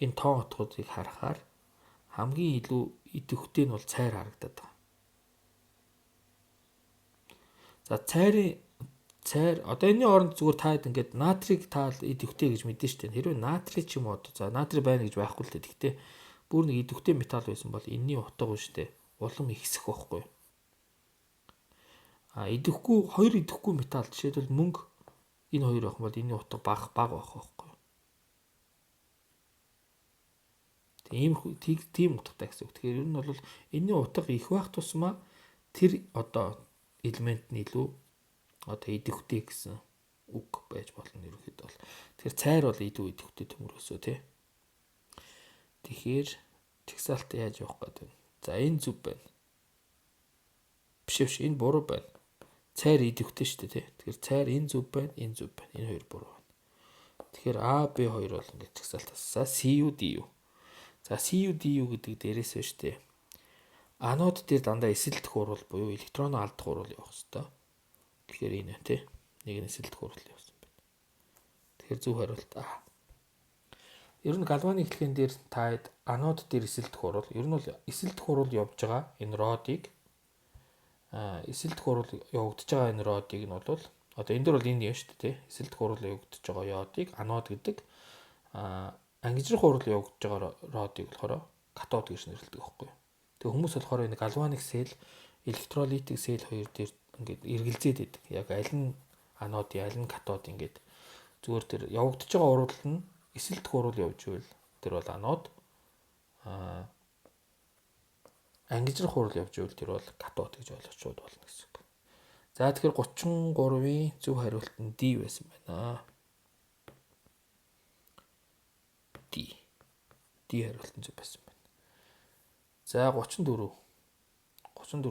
энэ тоон утгуудыг харахаар хамгийн илүү идэвхтэй нь бол цайр харагдаад байгаа. За цайр одоо энэний оронд зүгээр таад ингээд натрийг таал идэвхтэй гэж мэдэн штэ. Хэрвээ натрий ч юм уу за натрий байна гэж байхгүй л дээ. Гэхдээ бүр нэг идэвхтэй металл байсан бол энэний утга нь штэ. Улам ихсэх байхгүй. Идэвхгүй хоёр идэвхгүй металл жишээлбэл мөнгө энэ хоёр байх юм бол энэний утга бага байх байхгүй. Тийм утгатай гэсэн үг. Тэгэхээр ер нь бол энэний утга их байх тусмаа тэр одоо элемент нь илүү одоо идэвхтэй гэсэн үг байж болно ерөнхийдөө бол. Тэгэхээр цайр бол илүү идэвхтэй төмөрөөсөө тий. Тэгэхээр чигсаалт яаж явах гэдэг вэ? За энэ зүв байна. Биш энэ буруу байна. Цайр идэвхтэй шүү дээ тий. Тэгэхээр цайр энэ зүв байна, энэ зүв байна. Энэ хоёр буруу байна. Тэгэхээр А, Б хоёр бол ингээд чигсаалтаасаа CU, DU. За CU, DU гэдэг дээрээс байна шүү дээ. Анод дээр дандаа эсэлдэх урвал буюу электроноо алдах урвал явах хэрэгтэй. Тэгэхээр энэ тий. Нэг нь эсэлдэх урвал явсан байна. Тэгэхээр зөв хариулт А. Ер нь галваны эхлэхэн дээр таад анод дээр эсэлдэх урвал ер нь бол эсэлдэх урвал явж байгаа энэ родыг эсэлдэх урвал явагдаж байгаа энэ родыг нь бол одоо энэ дөр бол энэ юм шүү дээ тий. Эсэлдэх урвал явагдаж байгаа йодыг анод гэдэг ангижрах урвал явагдаж байгаа родыг болохоор катод гэж нэрлэдэг байхгүй юу? Тэгээ хүмүүс болохоор энэ галваник сел, электролитик сел хоёр дээр ингээд эргэлзээд байдаг. Яг аль нь анодын, аль нь катод ингээд зүгээр тэр явагдаж байгаа урвал нь эсэлдэх урвал явж ивэл тэр бол анод ангижрах урвал явж ивэл тэр бол катод гэж ойлгочод болно гэсэн үг. За тэгэхээр 33-ийн зөв хариулт нь D байсан байна. D хариулт нь зөв байсан байна. За 34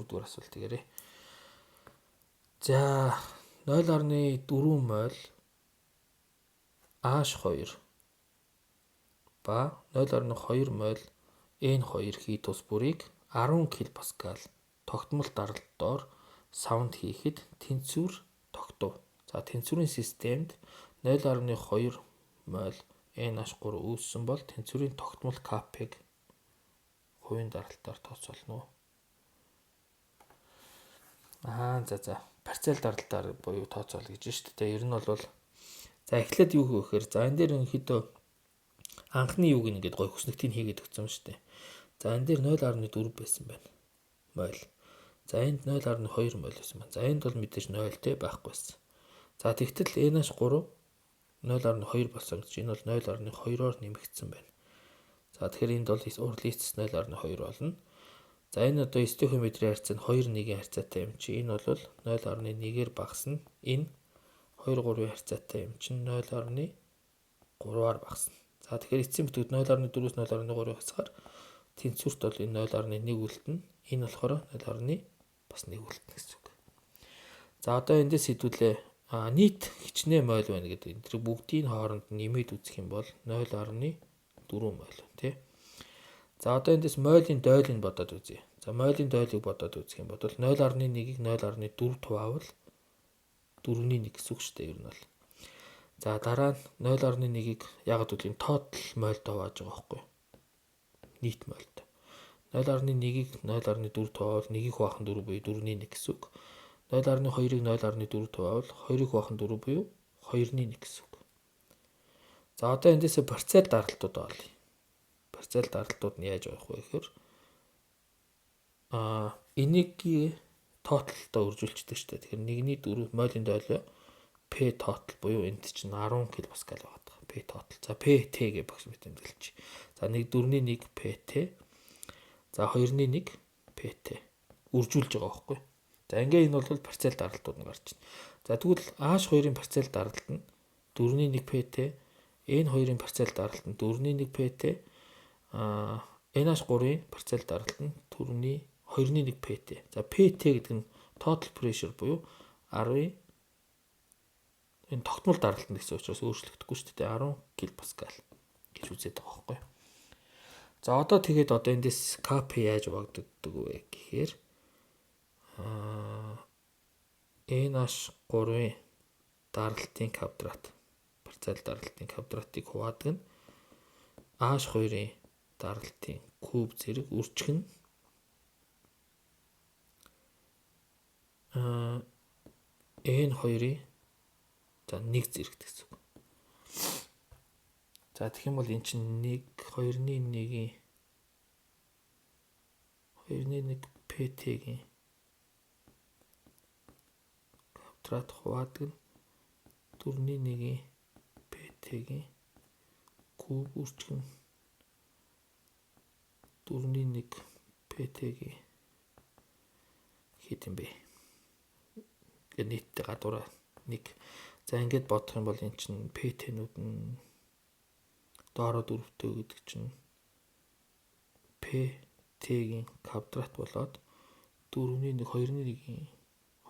дугаар асуулт гээрээ. За 0.4 мол H2 ба 0.2 мол N2 хий тус бүрийг 10 кПа тогтмол даралтаар саунд хийхэд тэнцвэр тогтов. За тэнцвэрийн системд 0.2 мол NH3 үүссэн бол тэнцвэрийн тогтмол Kp-г хувийн даралтаар тооцоолно. За парцел даралтаар буюу тооцоол гэж шүү дээ. Ер нь бол за эхлээд юу гэхээр за энэ дээр ерөнхийдөө анхны юуг ингээд гой хөснөгтийг хийгээд өгсөн шүү дээ. За энэ дээр 0.4 байсан байна. Мол. За энд 0.2 мол байсан байна. За энд бол мэдээж 0 те байхгүйсэн. За тэгтэл NH3 0.2 болсон гэж энэ бол 0.2-оор нэмэгдсэн байна. За тэгэхээр энд бол урдлын эцэс 0.2 болно. За энэ одоо стохиометрийн харьцаа нь 2-1-ийн харьцаатай юм чи энэ бол 0.1-ээр багасна. Энэ 2-3-ийн харьцаатай юм чинь 0.3-аар багасна. За тэгэхээр эцсийн бүтээгт 0.4-өөс 0.3-ыг хасахаар тэнцвэрт бол энэ 0.1 үлдэнэ. Энэ болохоор 0.1 үлдэнэ гэсэн үг. За одоо эндээс хэдүүлээ нийт хичнээн мойл байна гэдэг. Энэ бүгдийн хооронд нэмээд үзэх юм бол 0.4 4 мол тий. За одоо эндээс мойлын дойлыг бодоод үзье. За мойлын дойлыг бодоод үзэх юм бол 0.1-ийг 0.4 туваавал 4-ний 1 гэсэн үг шүү дээ ер нь бол. За дараа нь 0.1-ийг яг гэвэл тотал мойлд хувааж байгаа байхгүй. Нийт мойлд. 0.1-ийг 0.4 туваавал 1-ийг хуваах нь 4 буюу 4-ний 1 гэсэн үг. 0.2-ыг 0.4 туваавал 2-ыг хуваах нь 4 буюу 2-ний 1 гэсэн үг. За одоо эндээсээ парцел даралтууд олъё. Парцел даралтууд нь яаж явах вэ гэхээр энийг тоталтаа үржүүлчихдэг шүү дээ. Тэгэхээр 1-ний 4 мойлын дойлоо P total буюу энд чинь 10 кПа байгаа. P total. За PT гэж багш мэт тэмдэглэж. За 4-ний 1 PT. За 2-ний 1 PT. Үржүүлж байгаа байхгүй. За ингээ энэ бол парцел даралтууд нь гарч байна. За тэгвэл H2-ын парцел даралт нь 4-ний 1 PT, N2-ын парцел даралт нь 4-ний 1 PT, NH3-ын парцел даралт нь 2-ний 1 PT. За PT гэдэг нь total pressure буюу 10 энэ тогтмол даралт нь гэсэн учраас өөрчлөгдөхгүй шүү дээ. 10 кПа гэж үзээд байгаа байхгүй. За одоо тэгээд эндээс Kp яаж багтдаг вэ гэхээр NH3-ын даралтын квадрат, парцел даралтын квадратыг хуваадаг нь H2-ын даралтын куб зэрэг үржих нь N2-ын за 1 зэрэг гэсэн үг. За тэгэх юм бол эн чинь 2-ний 1 PT-гийн квадрат хуваадаг нь 4-ний 1 PT-гийн куб үржих нь 4-ний 1 PT-гийн хэд юм бэ? Нийтдээ гадуураа 1. За ингээд бодох юм бол эн чинь PT-нүүд нь доороо 4-тэй гэдэг чинь PT-гийн квадрат болоод 4-ний 1 2-ний 1-ийн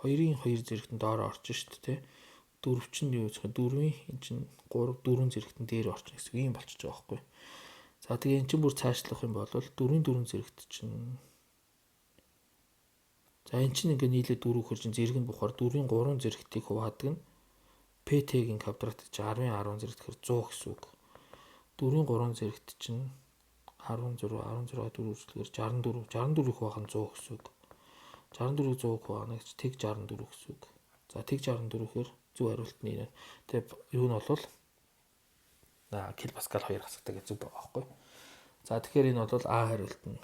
2-ын 2 зэрэгтэн доороо орчин шүү дээ. 4 чинь юу гэх вэ? 4-ийн эн чинь 3 4 зэрэгтэн дээр орчин гэсэн үг юм болчихж байгаа байхгүй. За тэгээ эн чинь бүр цаашлах юм бол 4-ийн 4 зэрэгт чинь за эн чинь ингээ нийлээ 4 хөр чинь зэрэг нь бухаар 4-ийн 3 зэрэгтийг хуваадаг нь PT-гийн квадрат чинь 10-ийн 10 зэрэгт гэхээр 100 гэсэн үг. 4-ийн 3 зэрэгт чинь 16 4 үржлэхээр 64-ийг хуваах нь 100 гэсэн үг. 64-ийг 100 хуваана гэж тэг 64 гэсэн үг. За тэг 64-хээр зөв хариулт нь энэ. Тэгээ юу нь бол килопаскал 2 хасагтай гэж зөв байгаа байхгүй. За тэгэхээр энэ бол А хариулт нь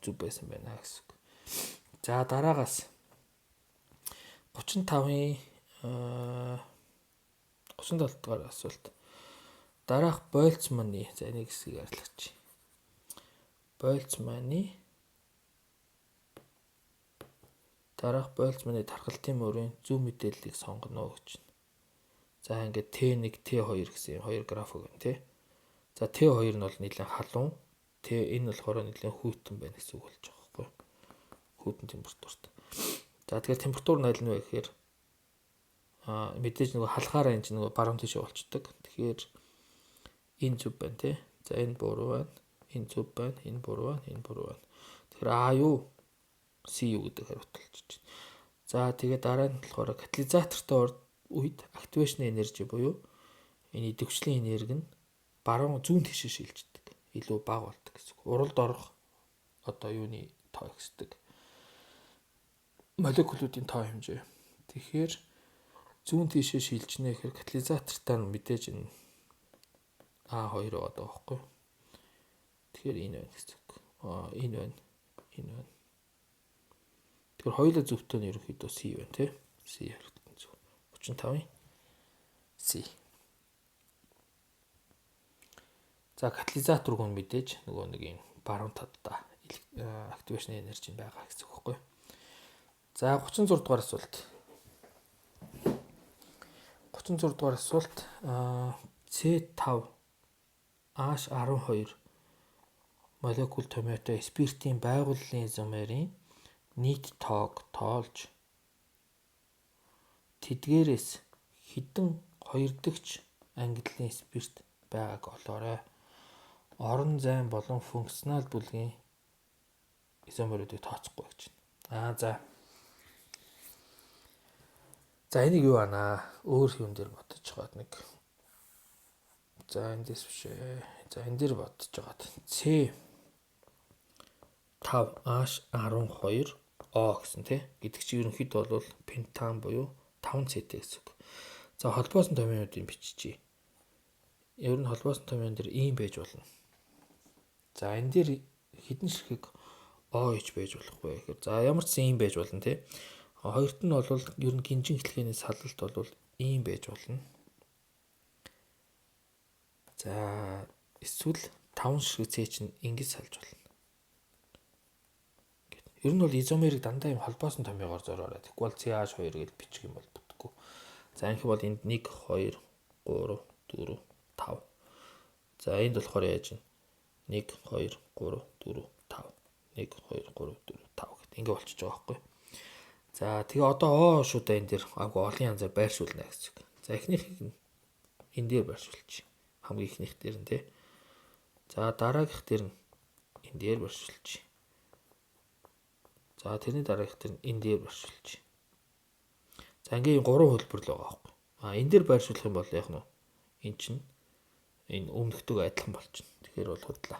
зөв байсан байна гэсэн үг. За дараагаас 35-ын 37 дугаар асуулт. Дараах Больцманы за нэг хэсгийг арилгач. Больцманы тархалтын мөрийн зөв мэдээллийг сонгоно гэж байна. За ингээд T1, T2 гэсэн хоёр граф өгнө тий. За T2 нь бол нэлээд халуун, энэ болохоор нэлээд хүйтэн байна гэсэн үг болж байгаа байхгүй. Хүйтэн температурт. За тэгэхээр температур нь аль нь вэ гэхээр мэдээж нөгөө халахаараа энэ чинь нөгөө баруун тийшээ болчдөг. Тэгэхээр энэ зүв байна тий. За энэ буруу байна. Энэ зүв байна. Энэ буруу байна. Энэ буруу байна. Тэгэхээр А юу? C юу гэдэг хариулт болчихж байна. За тэгээд дараа нь болохоор катализатортой үед активашн энержи буюу энэ идэвхжлийн энерги нь баруун зүүн тишээ шилждэг. Илүү бага болдог гэсэн үг. Уралд орох юуны тоо ихсдэг. Молекулуудын тоо хэмжээ. Тэгэхээр зүүн тишээ шилжнэ гэхээр катализатортай мэдээж энэ А2 байгаа байхгүй. Тэгэхээр энэ байна гэсэн үг. Энэ байна. Энэ байна. Тэгэхээр хоёулаа зөвхөн нь ерөнхийдөө C байна тий. C хариулт нь зөв. 35-ын C. За катализатор гүн мэдээж нөгөө нэг юм баруун талдаа активашн энержи байгаа гэсэн үг байхгүй. За 36 дугаар асуулт. 36 дугаар асуулт C5 H12 молекул томьёотой спиртийн байгууллын изомерийн нийт тоог тоолж тэдгээрээс хэдэн хоёр дахь ангиллын спирт байгааг олоорой. орон зайн болон функционал бүлгийн изомеруудыг тооцохгүй гэж байна. За энийг юу байна? Өөр юм дээр бодож байгаад нэг. За эндээс биш ээ. За энэ дээр бодож байгаад C5H12O гэсэн тий. Гэдэг чинь ерөнхийдөө бол пентан буюу 5C гэсэн үг. За холбоосон томьёонуудыг биччихье. Ер нь холбоосон томьёон дээр ийм байж болно. За энэ дээр хэдэн ширхэг OH байж болох вэ гэхээр за ямар ч ийм байж болно тий. Хоёрт нь бол ер нь гинжин хэлхээний салалт бол ийм байж болно. За эсвэл 5 ширхэг C чинь ингэж салж болно. Ер нь бол изомерыг дандаа юм холбоосон томьёогоор зориороо. Тэгэхгүй бол CH2 гэж бичих юм бол бүтггүй. За энэ бол энд 1 2 3 4 5. За энд болохоор яаж вэ? 1 2 3 4 5. 1 2 3 4 5 гэдэг ингэ болчихж байгаа байхгүй. За тэгээ одоо оо шүү дээ энэ дэр агуу олон янзаар байршуулна гэсэн үг. За эхнийхийг энэ дээр байршуулчих. Хамгийн эхнийх дээр нь тий. За дараагийнх дээр нь энэ дээр байршуулчих. За тэрний дараагийнх дээр нь энэ дээр байршуулчих. За ингээм 3 хөлбөр л байгаа байхгүй. Энэ дээр байршуулах юм бол яг нь эн чинь энэ өмнөхдөг адилхан болчихно. Тэгэхээр бол худлаа.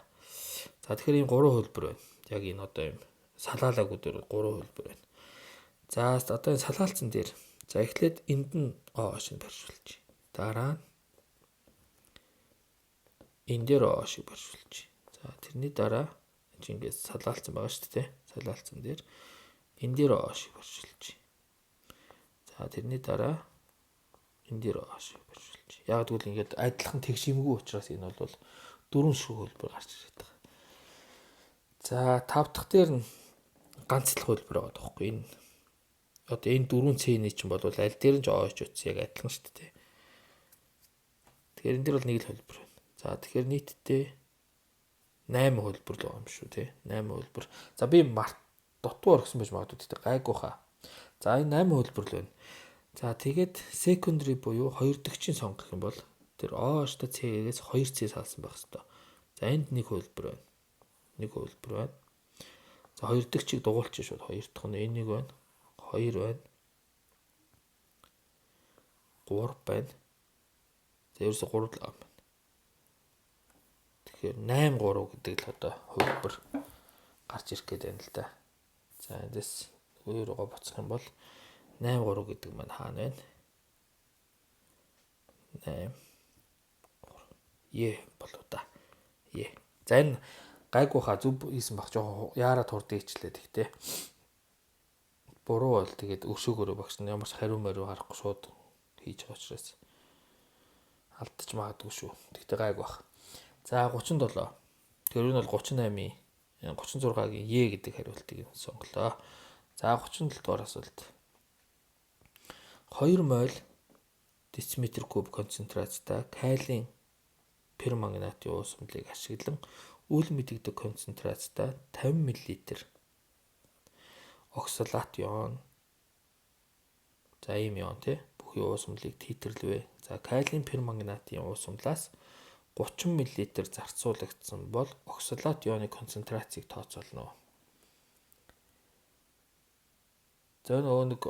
За тэгэхээр ийм 3 хөлбөр байна. Яг энэ одоо юм салаалаагүй дээр 3 хөлбөр байна. За одоо энэ салаалцсан дээр за эхлээд энд нь шинэ барьшуулчих. Дараа нь энэ дээр шиг барьшуулчих. За тэрний дараа чи ингээд салаалцсан байгаа шүү дээ. Салаалцсан дээр энэ дээр шиг барьшуулчих. За тэрний дараа энэ дээр шиг барьшуулчих. Яг тэгвэл ингээд адилхан тэгшимгүй учраас энэ бол 4 ширхэг хөлбөр гарч ирээд байгаа. За 5 дахь дээр нь ганц л хөлбөр байгаа тоххой. Энэ одоо энэ 4C-ний чинь бол аль дээр нь ч OH утсан яг адилхан шүү дээ. Тэгэхээр энэ дээр бол нэг л хөлбөр байна. За тэгэхээр нийтдээ 8 хөлбөр л байгаа юм шүү тий. 8 хөлбөр. За би дутуу оргисон байж магадгүй тий гайгүй хаа. За энэ 8 хөлбөр л байна. За тэгээд secondary буюу хоёр дахьчийн сонгох юм бол тэр OH-тай C-гээс 2C салсан байх хэвээр. За энд нэг хөлбөр байна. Нэг хөлбөр байна. За хоёр дахьчийг дугуулчих шууд. Хоёр дахь нь энэ нэг байна. 2 байна. 3 байна. За ерөөсө 3 л байгаа юм байна. Тэгэхээр 8 3 гэдэг л одоо хөлбөр гарч ирэх гээд байна л да. За эндээс өөр руугаа буцах юм бол 8 3 гэдэг маань хаана байна? 8 болоо да. За энэ гайгүй хаа зүв хийсэн баг жоо яарад хурдан ичлээд ихтэй. Буруу бол тэгээд өшөөгөөрөө багш нь ямар ч хариу мариу харахгүй шууд хийж байгаа учраас алдчих магадгүй шүү. Тэгтээ гайг баг. За 37. Тэр нь бол 38-ийн 36-гийн Е гэдэг хариултыг сонголоо. За 37 дугаар асуулт. 2 моль дециметр куб концентрацтай калиен перманганатын уус хүнлийг ашиглан үл мэдэгдэх концентрацтай 50 мл оксалат ион. За ийм ион тий. Бүхий уус хүнлийг титрлэвэ. За калиен перманганатын уус хүнлээс 30 мл зарцуулагдсан бол оксалат ионы концентрацийг тооцоолно. За нөгөө нэг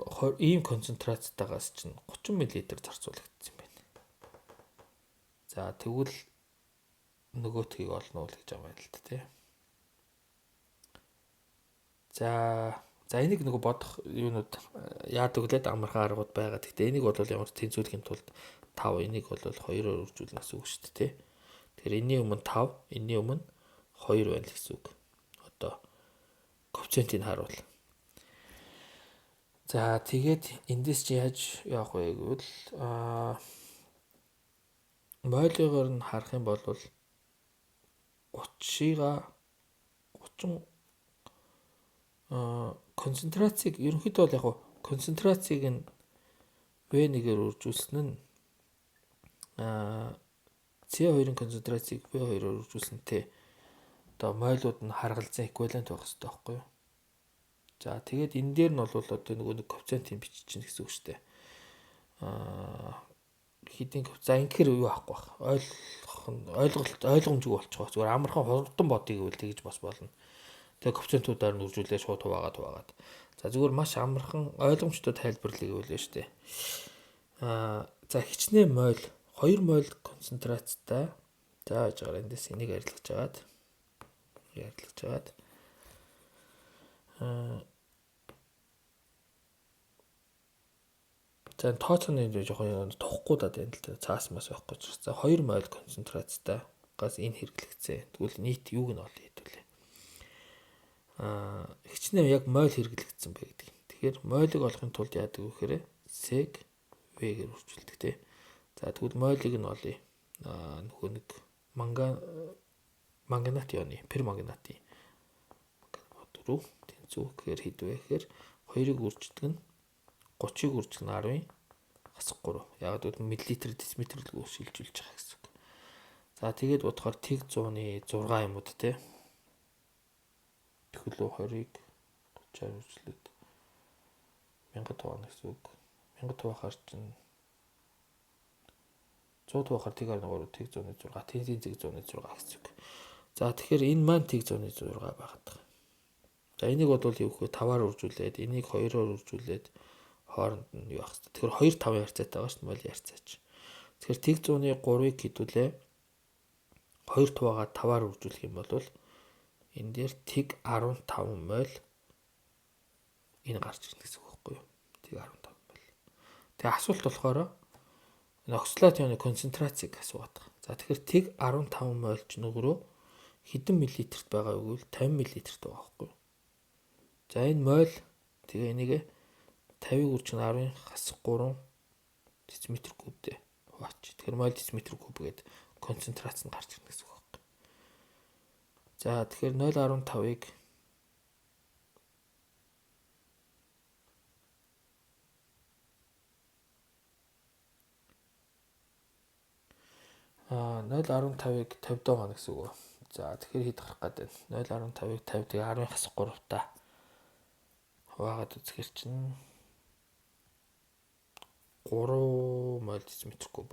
ийм концентрацтайгаас чинь 30 мл зарцуулагдсан байна. За тэгвэл нөгөөтгийг олно уу гэж байгаа юм л да тий. За энийг нөгөө бодох юунууд яадаг лээд амархан аргууд байгаа. Гэхдээ энийг бол ямар тэнцвүүлэхийн тулд 5 энийг бол 2-оор үржүүлнэ гэсэн үг шүү дээ тий. Тэгэхээр энэний өмнө 5, энэний өмнө 2 байна л гэсэн үг. Одоо коэффициентийг харуул. За тэгээд эндээс чи яаж явах вэ гэвэл мойлгоор нь харах юм бол 30-га 30 концентрацийг ерөнхийдөө бол яг концентрацийг нь V1-ээр үржүүлсэн нь CO2-ын концентрацийг V2-оор үржүүлсэнтэй одоо мойлууд нь харгалзан эквивалент байх хэрэгтэй байхгүй юу? За тэгээд энэ дээр нь бол одоо нөгөө нэг коэффициентийг бичиж чинь гэсэн үг шүү дээ. хэдийн за ингэхэр юу аахгүй байх. Ойлгомжгүй болчих واخ. Зүгээр амархан хурдан бодъё гэвэл тэгж бас болно. Тэгээ коэффициентуудаар нь үржүүлээ шууд хуваагаад. За зүгээр маш амархан ойлгомжтой тайлбарлая гэвэл нь штэ. За хичнээн моль 2 моль концентрацтай за яаж байгаа эндээс энийг арилгаж агаад за тооцооны жоохон тохгүй даа энэ л дээ цаас мас байхгүй ч. За 2 моль концентрацтай газ энэ хэрэглэгцээ. Тэгвэл нийт юуг нь олё хэдүүлээ. Хичнээн яг моль хэрэглэгдсэн бэ гэдэг. Тэгэхээр молийг олохын тулд яадаг вэ гэхээр сэг в-гээр үржүүлдэг тий. За тэгвэл молийг нь олъё. Нөгөө нэг манганат яаны перманганатын 4 тэнцүү гэхээр хэд вэ гэхээр 2-ыг үрждэг нь 30-ыг үржил нь 10 хасах 3. Яг л миллилитр десиметрлгүй шилжүүлж байгаа гэсэн үг. За тэгээд бодохоор тэг 100-ны 6 юм уу те. Тэгэлөө 20-ыг 30-аар үржлээд 1000 тонн гэсэн үг. 1000 тонноор чинь 100 тонноор тэгээр 3 тэг 100-ны 6 тэнцийн тэг 100-ны 6 гэсэн үг. За тэгэхээр энэ маань тэг 100-ны 6 байгаад байгаа. За энийг бодвол юу гэхээр 5-аар үржүүлээд энийг 2-оор үржүүлээд хооронд нь юу ах вэ? Тэгэхээр 2 5 ярцаатай байгаа шүү дээ моли ярцаач. Тэгэхээр тэг 100-ны 3-ыг хэдүүлээ 2 туваага 5-аар үржүүлэх юм бол энэ дээр тэг 15 моль энэ гарч ирнэ гэсэн үг байхгүй юу? Тэг 15 моль. Тэгээ асуулт болохоор энэ оксалат ионы концентрацийг асуугаад байгаа. За тэгэхээр тэг 15 моль ч нөгөрөө хэдэн миллилитрт байгаа вэ гэвэл 50 миллилитрт байгаа байхгүй юу? За энэ моль тэгээ энийг 50-ыг үржих нь 10-ын хасах 3 дециметр кубтэй хуваач. Тэгэхээр моль дециметр куб гэдэг концентрац нь гарч ирнэ гэсэн үг байна. За тэгэхээр 0.15-ыг А 0.15-ыг 50 доо гана гэсэн үг. За тэгэхээр хэд гарах гээд байна? 0.15-ыг 50 тэгээ 10-ын хасах 3 та хуваагаад үзэхэр чинь 3 моль дециметр куб.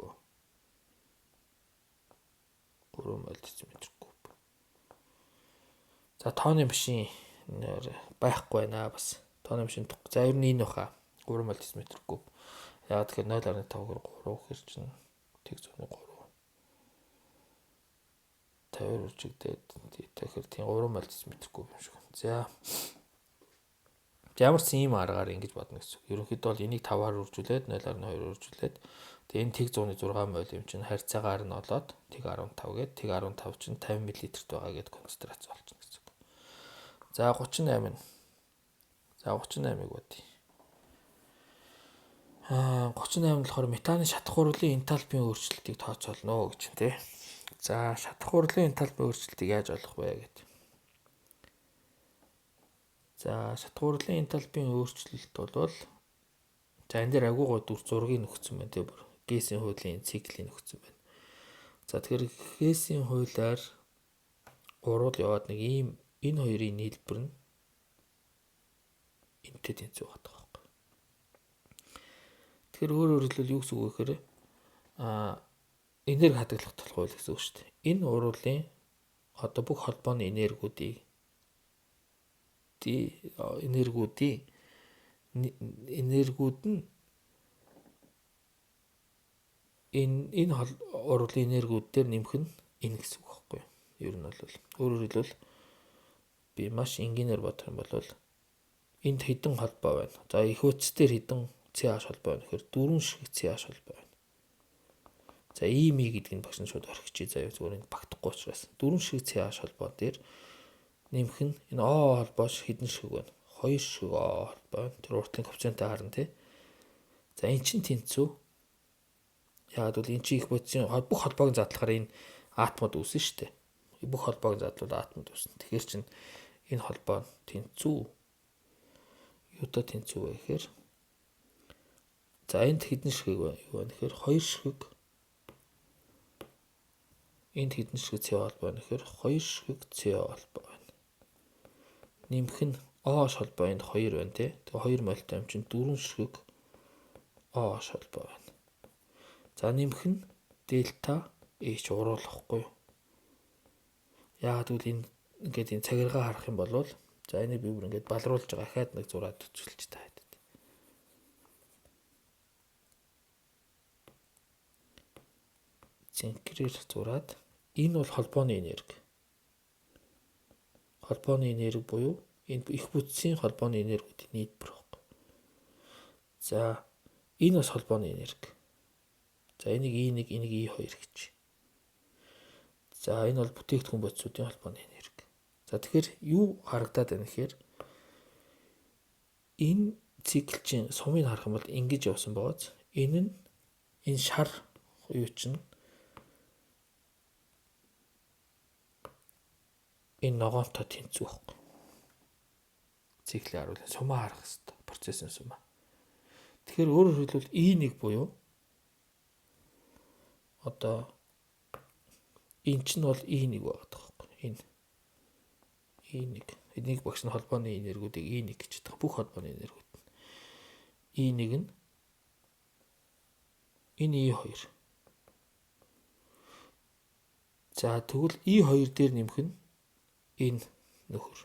3 моль дециметр куб. За тооны машин байхгүй байна бас. Тооны машин за ер нь энэ баха 3 моль дециметр куб. Яг тэгэхээр 0.5-гаар 3 гэхэр чинь тэг 103 50 үржигдээд тэгэхээр тийм 3 моль дециметр куб юм шиг. За ямар ч юм аргаар ингэж бодно гэсэн. Ерөнхийдөө бол энийг 5-аар үржүүлээд 0.2 үржүүлээд тэгээ энэ тэг 106 моль юм чинь харьцаагаар нь олоод тэг 15 гээд тэг 15 чинь 50 мл-т байгаа гэд концентрац болчихно гэсэн. За 38. За 38-ыг бодъё. 38 болохоор метаны шатах хурлын энтальпийн өөрчлөлтийг тооцоолно гэж тий. За шатах хурлын энтальпийн өөрчлөлтийг яаж олох вэ гэдэг. За шатах хурлын энтальпийн өөрчлөлт бол за энэ дээр агуу гоо дүр зургийг нөхцөн байна тий бүр Гесийн хуулийн циклийг нөхцөн байна. За тэгэхээр Гесийн хуулиар урууд яваад нэг ийм энэ хоёрын нийлбэр нь энтэй тэнцүү байгаа байхгүй. Тэгэхээр өөрөөр хэлбэл юу гэсэн үг вэ гэхээр энерги хадгалах хууль гэсэн үг шүү дээ. Энэ уруулын одоо бүх холбооны энергиуд нь энэ уруулын энергиуд дээр нэмэх нь энэ гэсэн үг байхгүй юу? Ер нь бол өөрөөр хэлбэл би маш энгийнээр бодох юм бол энд хэдэн холбоо байна. За их хүйцээр хэдэн CH холбоо байна гэхээр 4 шиг CH холбоо байна. За ими гэдэг нь багш нь шууд орхичих заяа зүгээр ингэ багтахгүй учраас 4 шиг CH холбоо дээр нэмэх нь энэ O холбоо хэдэн шиг байна? 2 шиг O холбоо байна. Тэр уртлын коэффициентээ харна тий. За эн чинь тэнцүү. Яг бол эн чинь их бодисын бүх холбоог задлахаар энэ атомууд үүснэ шүү дээ. Бүх холбоог задлуул атомууд үүснэ. Тэгэхээр чинь энэ холбоо тэнцүү. Юутай тэнцүү вэ гэхээр за энд хэдэн шиг юу вэ гэхээр 2 шиг энд хэдэн шиг CO холбоо байна гэхээр 2 шиг CO холбоо байна. Нэмэх нь O холбоо энд 2 байна тий. Тэгээ 2 молтой юм чинь 4 шиг O холбоо байна. За нэмэх нь дельта H уруулахгүй. Яагаад гэвэл энэ ингээд энэ цагиргаа харах юм бол за энийг би бүр ингээд балруулж байгаа ахаад нэг зураад үзүүлж та хэд. Цэнхрээр зураад энэ бол холбооны энерги. Холбооны энерги буюу энэ их бүтцийн холбооны энергиудын нийтбэр байхгүй. За энэ бас холбооны энерги. За энийг E1, энийг E2 гэж. За энэ бол бүтээгдэхүүн бодисуудын холбооны энерги. За тэгэхээр юу харагдаад байна гэхээр энэ циклчийн сумыг харах юм бол ингэж явсан бооз энэ шар юу чинь энэ ногоонтой тэнцүү байхгүй. Циклийг харуул сумаа харах хэрэгтэй. Процессын сумаа. Тэгэхээр өөрөөр хэлбэл E1 буюу одоо энэ чинь бол E1 байгаа байхгүй. Энэ E1. Энийг багш нь холбооны энергиудыг E1 гэж байдаг. Бүх холбооны энергиуд нь. E1 нь энэ E2. За тэгвэл E2 дээр нэмэх нь энэ нөхөр.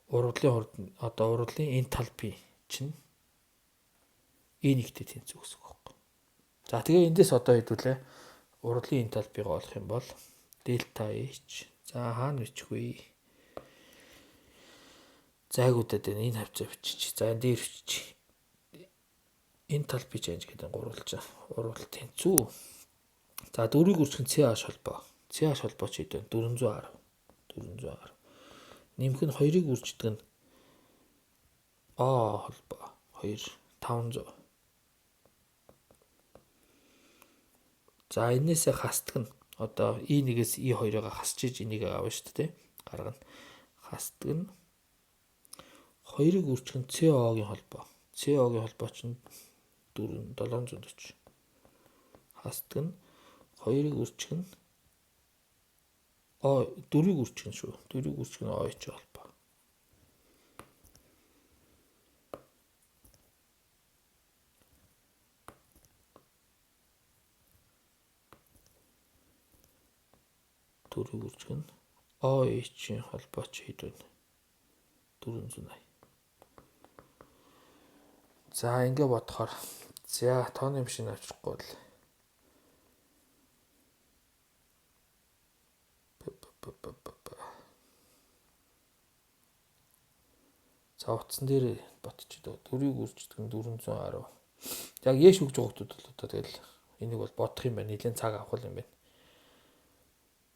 Урдлын энтальпи чинь E1-тэй тэнцүү гэсэн үг байхгүй. За тэгээ эндээс одоо хэдүүлээ урдлын энтальпиг олох юм бол дельта H. За хаана бичих вэ? Зайгуудад энэ хавцаа бичих. За энэ дээр бичих. Энтальпи change гэдэг гурвалж урвал тэнцүү. За 4-ийг үржих нь CH холбоо. CH холбоо ч хэдэн 410. Нэмэх нь 2-ыг үрждэг нь А холбоо 2 500. За энээсээ хасдаг нь одоо E1-ээс E2-ыг хасчиж энийг аавна шүү дээ. Гаргана. Хасдаг нь 2-ыг үржих нь CO-гийн холбоо. CO-гийн холбоо чинь 740. Хасдаг нь 2-ыг үржих нь 4-ыг үржих нь шүү. 4-ыг үржих нь OH холбоо. Дөрөв үржих нь OH-ийн холбооч хэд вэ? 480. За ингэ бодохоор за тооны машин авчихгүй л за утсан дээр ботчиход 4-ыг үрждэг нь 410. Яг яаш өгж байгаа хүмүүс бол одоо тэгэл энийг бол бодох юм байна. Нэлээд цаг авах юм байна.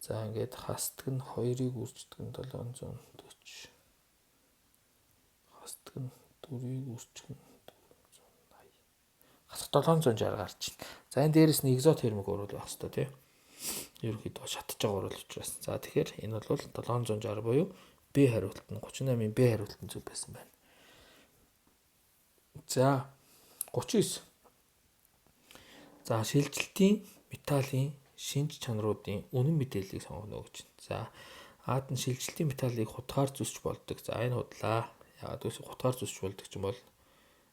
За ингээд хасдаг нь 2-ыг үрждэг нь 740. Хасдаг нь 4-ыг үржих нь 480. Хасах 760 гарч байна. За энэ дээрээс нь экзотермик уруул байх хэрэгтэй тийм. Ерөнхийдөө шатж байгаа уруул учраас. За тэгэхээр энэ бол 760 буюу B хариулт нь 38-ын B хариулт нь зөв байсан байна. За 39. За шилжилтийн металлын шинж чанаруудын үнэн мэдээллийг сонгоно гэж. За Ад нь шилжилтийн металлыг хутгаар зүсч болдог. За энэ худлаа. Яагаад гэвэл хутгаар зүсч болдог ч юм бол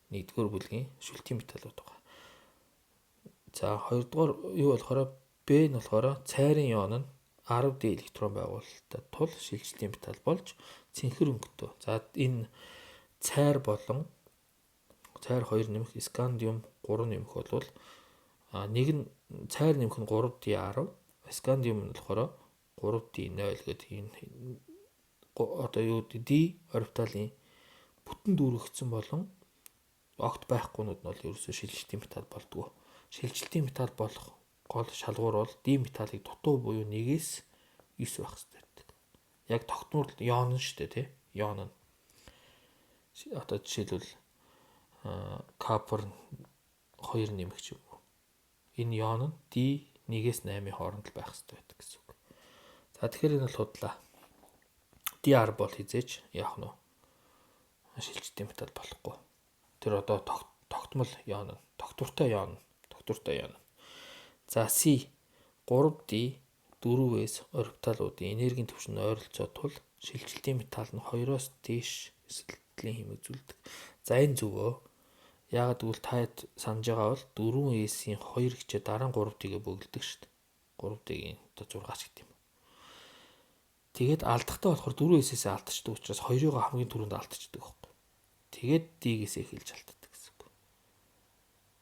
1-р бүлгийн шилжилтийн металлууд байгаа. За 2-р юу болохоор B нь болохоор цайрын ион нь 10D электрон байгуулалтад тул шилжилтийн металл болж цэнхэр өнгөтэй. За энэ цайр болон цайр 2 нэмэх скандиум 3 нэмэх бол нэг нь цайр нэмэх нь 3D10, скандиум нь болохоор 3D0 гэдэг энэ одоо юу D орбиталын бүтэн дүүрэгдсэн болон огт байхгүйнүүд нь бол ерөөсөө шилжилтийн металл болдгоо. Шилжилтийн металл болох гол шалгуур бол D металлыг дутуу буюу 1-ээс 9 байх хэрэгтэй. Яг тогтмол ион нь шүү дээ тий. Ион нь. Одоо жишээлбэл копер 2 нэмэх ч юм уу. Энэ ион нь D 1-ээс 8-ийн хооронд байх хэрэгтэй байдаг гэсэн үг. За тэгэхээр энэ бол худлаа. D10 бол хизээч яах нь шилжилтийн металл болохгүй. Тэр одоо тогтмол ион нь, тогтвортой ион. За C 3D 4-ээс орбиталуудын энергийн түвшин ойролцоо тул шилжилтийн металл нь 2-оос дээш эсэлтлийн хэмээг зүйлдэг. За энэ зөвөө. Яагаад гэвэл та санаж байгаа бол 4S-ийн 2 хичээ дараа нь 3D-гээ бөглөдөг шүү дээ. 3D-гийн одоо 6 ч гэдэг юм. Тэгээд алдахтаа болохоор 4S-ээс алдчихдаг учраас 2-ыг хамгийн түрүүнд алдчихдаг байхгүй. Тэгээд D-гээс эхэлж алддаг гэсэн үг.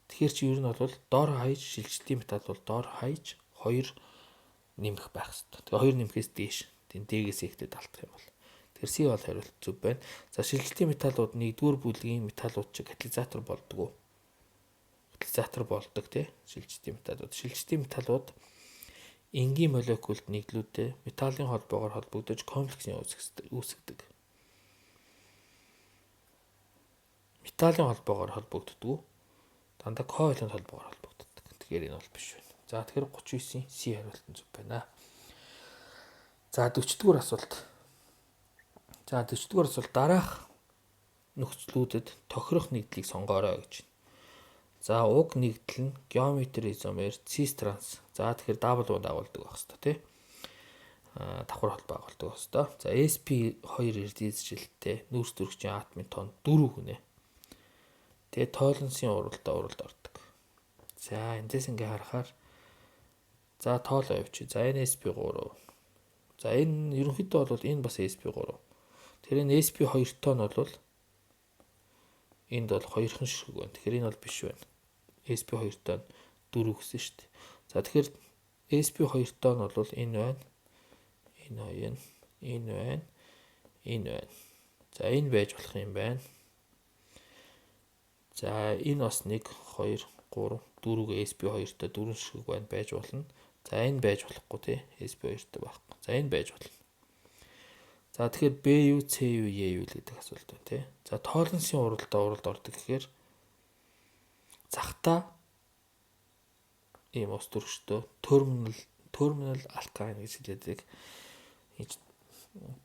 Тэгэхээр чи ер нь бол доор хаяж шилжилтийн металл бол доор хаяж 2 нэмэх байх хэрэгтэй. Тэгээ 2 нэмэхээс дээш. Тийм D-гээс эхлээд алдах юм бол. Тэгэхээр C бол хариулт зөв байна. За шилжилтийн металлууд 1-р бүлгийн металлууд чи катализатор болдог уу? Катализатор болдог тий шилжилтийн металлууд. Шилжилтийн металлууд энгийн молекулд нийлүүлдэ металлын холбоогоор холбогдож комплексийн үүсгэдэг. Металлын холбоогоор холбогддог. Дандаа койлын холбоогоор холбогддог. Тэгэхээр энэ бол биш байна. За тэгэхээр 39-ийн C хариулт нь зөв байна. За 40-р асуулт. За 40-р асуулт дараах нөхцлүүдэд тохирох нэгдлийг сонгоорой гэж. За уг нэгдэл нь геометри изомер цис транс. За тэгэхээр дабл дагуулдаг байх хэвээр тий. Давхар холбоо агуулдаг байх хэвээр. За sp2 эрдэнэсжилттэй нүүрс төрөгчийн атомын тон 4 гүнэ. Тэгээ тоолонсын уралдаа уралд ордог. За эндээс ингээ харахаар за тоолоо явчих. За энэ sp3. За энэ ерөнхийдөө бол энэ бас sp3. Тэр энэ sp2 тон бол энд бол 2хан ширхэг байна. Тэгэхээр энэ бол биш байна. sp2 тон 4 гэсэн шүү дээ. За тэгэхээр sp2 тон бол энэ байна. Энэ хоёр, энэ байна. Энэ байна. За энэ байж болох юм байна. За энэ бас 1 2 3 4-г sp2-тэй 4 ширхэг байна байж болно. За энэ байж болохгүй тий. sp2-тэй байхгүй. За энэ байж болно. За тэгэхээр BU, CU, EU л гэдэг асуулт байна тий. За тоолонсын уралдаа уралд ордог гэхээр захта ийм ус төрөгчтэй терминал алкайн гэж хэлдэг.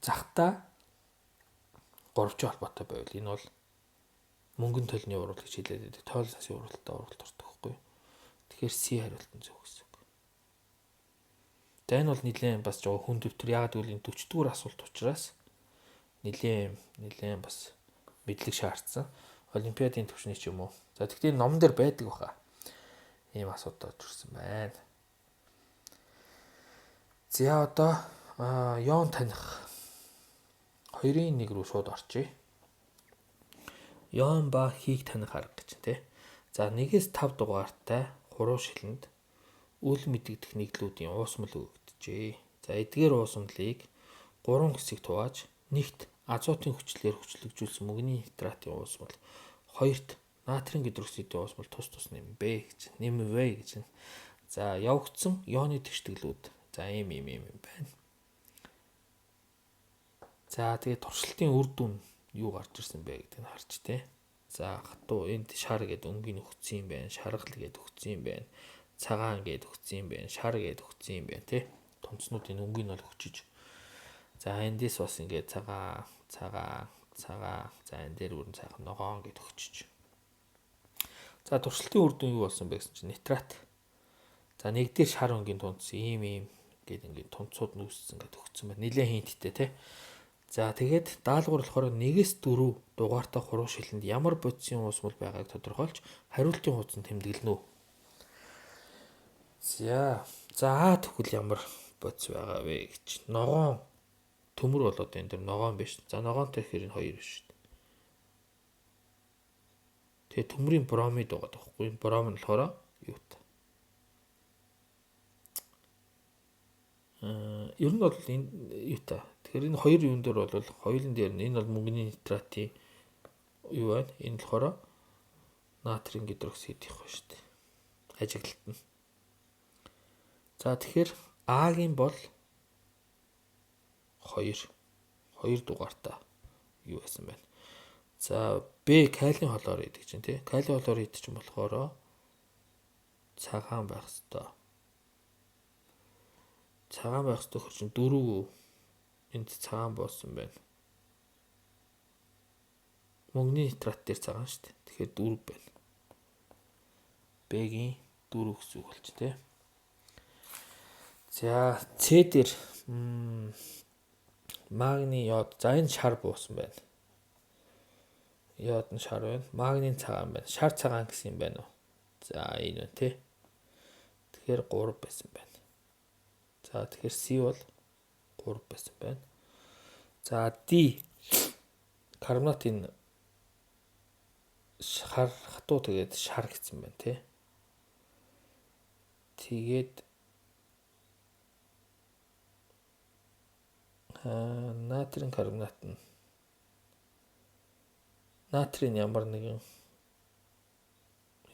Захта 3 холбоотой байвал энэ бол мөнгөн төлний урал гэж хэлээд байдаг. Тоолонсын уралдаа уралд ордог байхгүй. Тэгэхээр C хариулт нь зөв гэсэн үг. За энэ бол нэлээд бас жоо хүн төвтөр яагаад гэвэл энэ 40-р асуулт учраас нэлээд бас мэдлэг шаардсан. Олимпиадын төвчний ч юм уу. За тэгтээ номон дээр байдаг баха. Ийм асуудал төрсэн байна. За одоо Йон таних 2-ын 1 рүү шууд орчъя. Йон ба хийг таних арга гэж тий. За 1-5 дугаартай хуруу шилэнд үл мэдэгдэх нэгдлүүдийн уусмал өгөгдөжээ. За эдгээр уусмлыг 3 хэсэг хувааж нэгт азотын хүчлээр хүчлэгжүүлсэн мөнгөний нитратын уусмал, хоёрт натрийн гидроксидын уусмал тус нэмвэ гэж. За явагдсан ионы тэгштгэлүүд за ийм байна. За тэгээ туршилтын үр дүн юу гарч ирсэн бэ гэдгийг харж тий. За хатуу энд шар гэдэг өнгийн өгсөн юм байна. Шаргал гэдэг өгсөн юм байна. Цагаан гэдэг өгсөн юм байна. Шар гэдэг өгсөн юм байна тий. Томцнуудын өнгийг нь бол өгчиж. За эндээс бас ингээд цагаан. За энэ дээр бүрэн сайхан ногоон гэдэг өгчиж. За туршилтын үр дүн юу болсон бэ гэсэн чинь нитрат. За нэг дээр шар өнгийн тунц ийм гэдэг ингээд тунцууд нүүссэн гэдэг өгсөн байна. Нилээн хинттэй тий. За тэгээд даалгавар болохоор 1-4 дугаартай хуруу шилэнд ямар бодисын уусмал байгааг тодорхойлж хариултын хуудсанд тэмдэглэнэ үү. За А тэгвэл ямар бодис байгаа вэ гэж. Ногоон төмөр болоод энэ дэр ногоон биш. За ногоонтой гэхээр энэ 2 биш шүү дээ. Тэгээ төмрийн бромид байгаа байхгүй. Бром нь болохоор юу та. Ер нь бол энэ юу та. Тэгэхээр энэ хоёр юун дээр бол хоёулын дээр нь энэ бол мөнгөний нитратын юу байна? Энэ болохоор натрийн гидроксидийнх байна шүү дээ. Ажиглалт нь. За тэгэхээр А-гийн бол 2 дугаартай юу байсан байна. За Б калиний холоор идэх чинь тий. Калий холоор идэх чинь болохоор цагаан байх хэвээр. Цагаан байх хэвээр чинь 4 энд цагаан болсон байна. Мөнгөний нитрат дээр цагаан шүү дээ. Тэгэхээр 4 байна. Б-гийн 4 гэсэн үг болч тий. За С дээр магний йод. За энэ шар буусан байна. Йод нь шар байна. Магнийн цагаан байна. Шар цагаан гэсэн юм байна уу? За энэ байна тий. Тэгэхээр 3 байсан байна. За тэгэхээр C бол 3 байсан байна. За D карбонат энэ шар хатуу тэгээд шар гэсэн байна тий. Тэгээд натрийн карбонат нь натрийн ямар нэгэн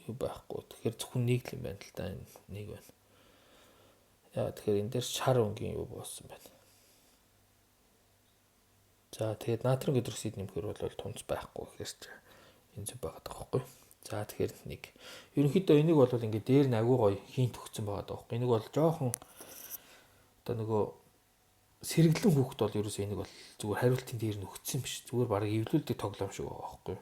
юу байхгүй. Тэгэхээр зөвхөн нэг л юм байна л да. Энэ нэг байна. Яа тэгэхээр энэ дээр шар өнгийн юу буусан байна. За тэгээд натрийн гидроксид нэмэхээр бол тунц байхгүй гэхээр ч энэ зүг байгаа байхгүй. За тэгэхээр нэг. Ерөнхийдөө энийг бол ингээд дээр нь агуу гоё хийнт өгсөн байгаа байхгүй. Энийг бол жоохон одоо нөгөө сэргэлэн хүүхэд бол ерөөсөө энийг бол зүгээр хариултын дээр нь өгсөн биш. Зүгээр бараг эвлүүлдэг тоглоом шиг байгаа байхгүй.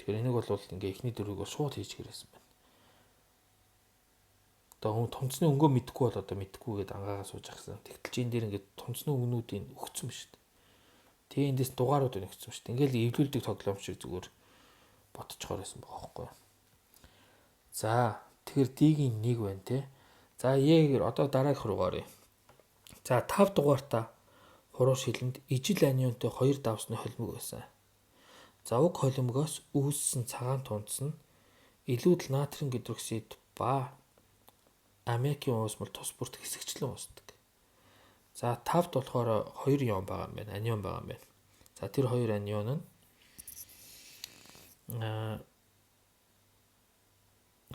Тэгэхээр энийг бол ингээ эхний дөрвийг бол шууд хийж гэрээсэн байна. Одоо тунцны өнгөө мэдхгүй бол одоо мэдхгүй гэдээ ангаагаа сууж ахсан. Тэгтэл чи энэ дээр ингээ тунцны өнгнүүдийг өгсөн биш. Тэгээ эндээс дугаарууд өгсөн шүү дээ. Ингээл эвлүүлдэг тоглоом шиг зүгээр ботцохоор байсан байгаа байхгүй. За тэгэхээр D-ийн 1 байна те. За E-гээр одоо дараагийнх руу оръё. За 5 дугаартаа хуруу шилэнд ижил анионтой 2 давсны холимог байсан. За уг холимогоос үүссэн цагаан тунц нь илүүдл натрийн гидроксид ба аммиакийн уусмал тус бүрт хэсэгчлэн уусдаг. За 5-д болохоор 2 ион байгаа юм байна. Анион байгаа юм байна. За тэр 2 анион нь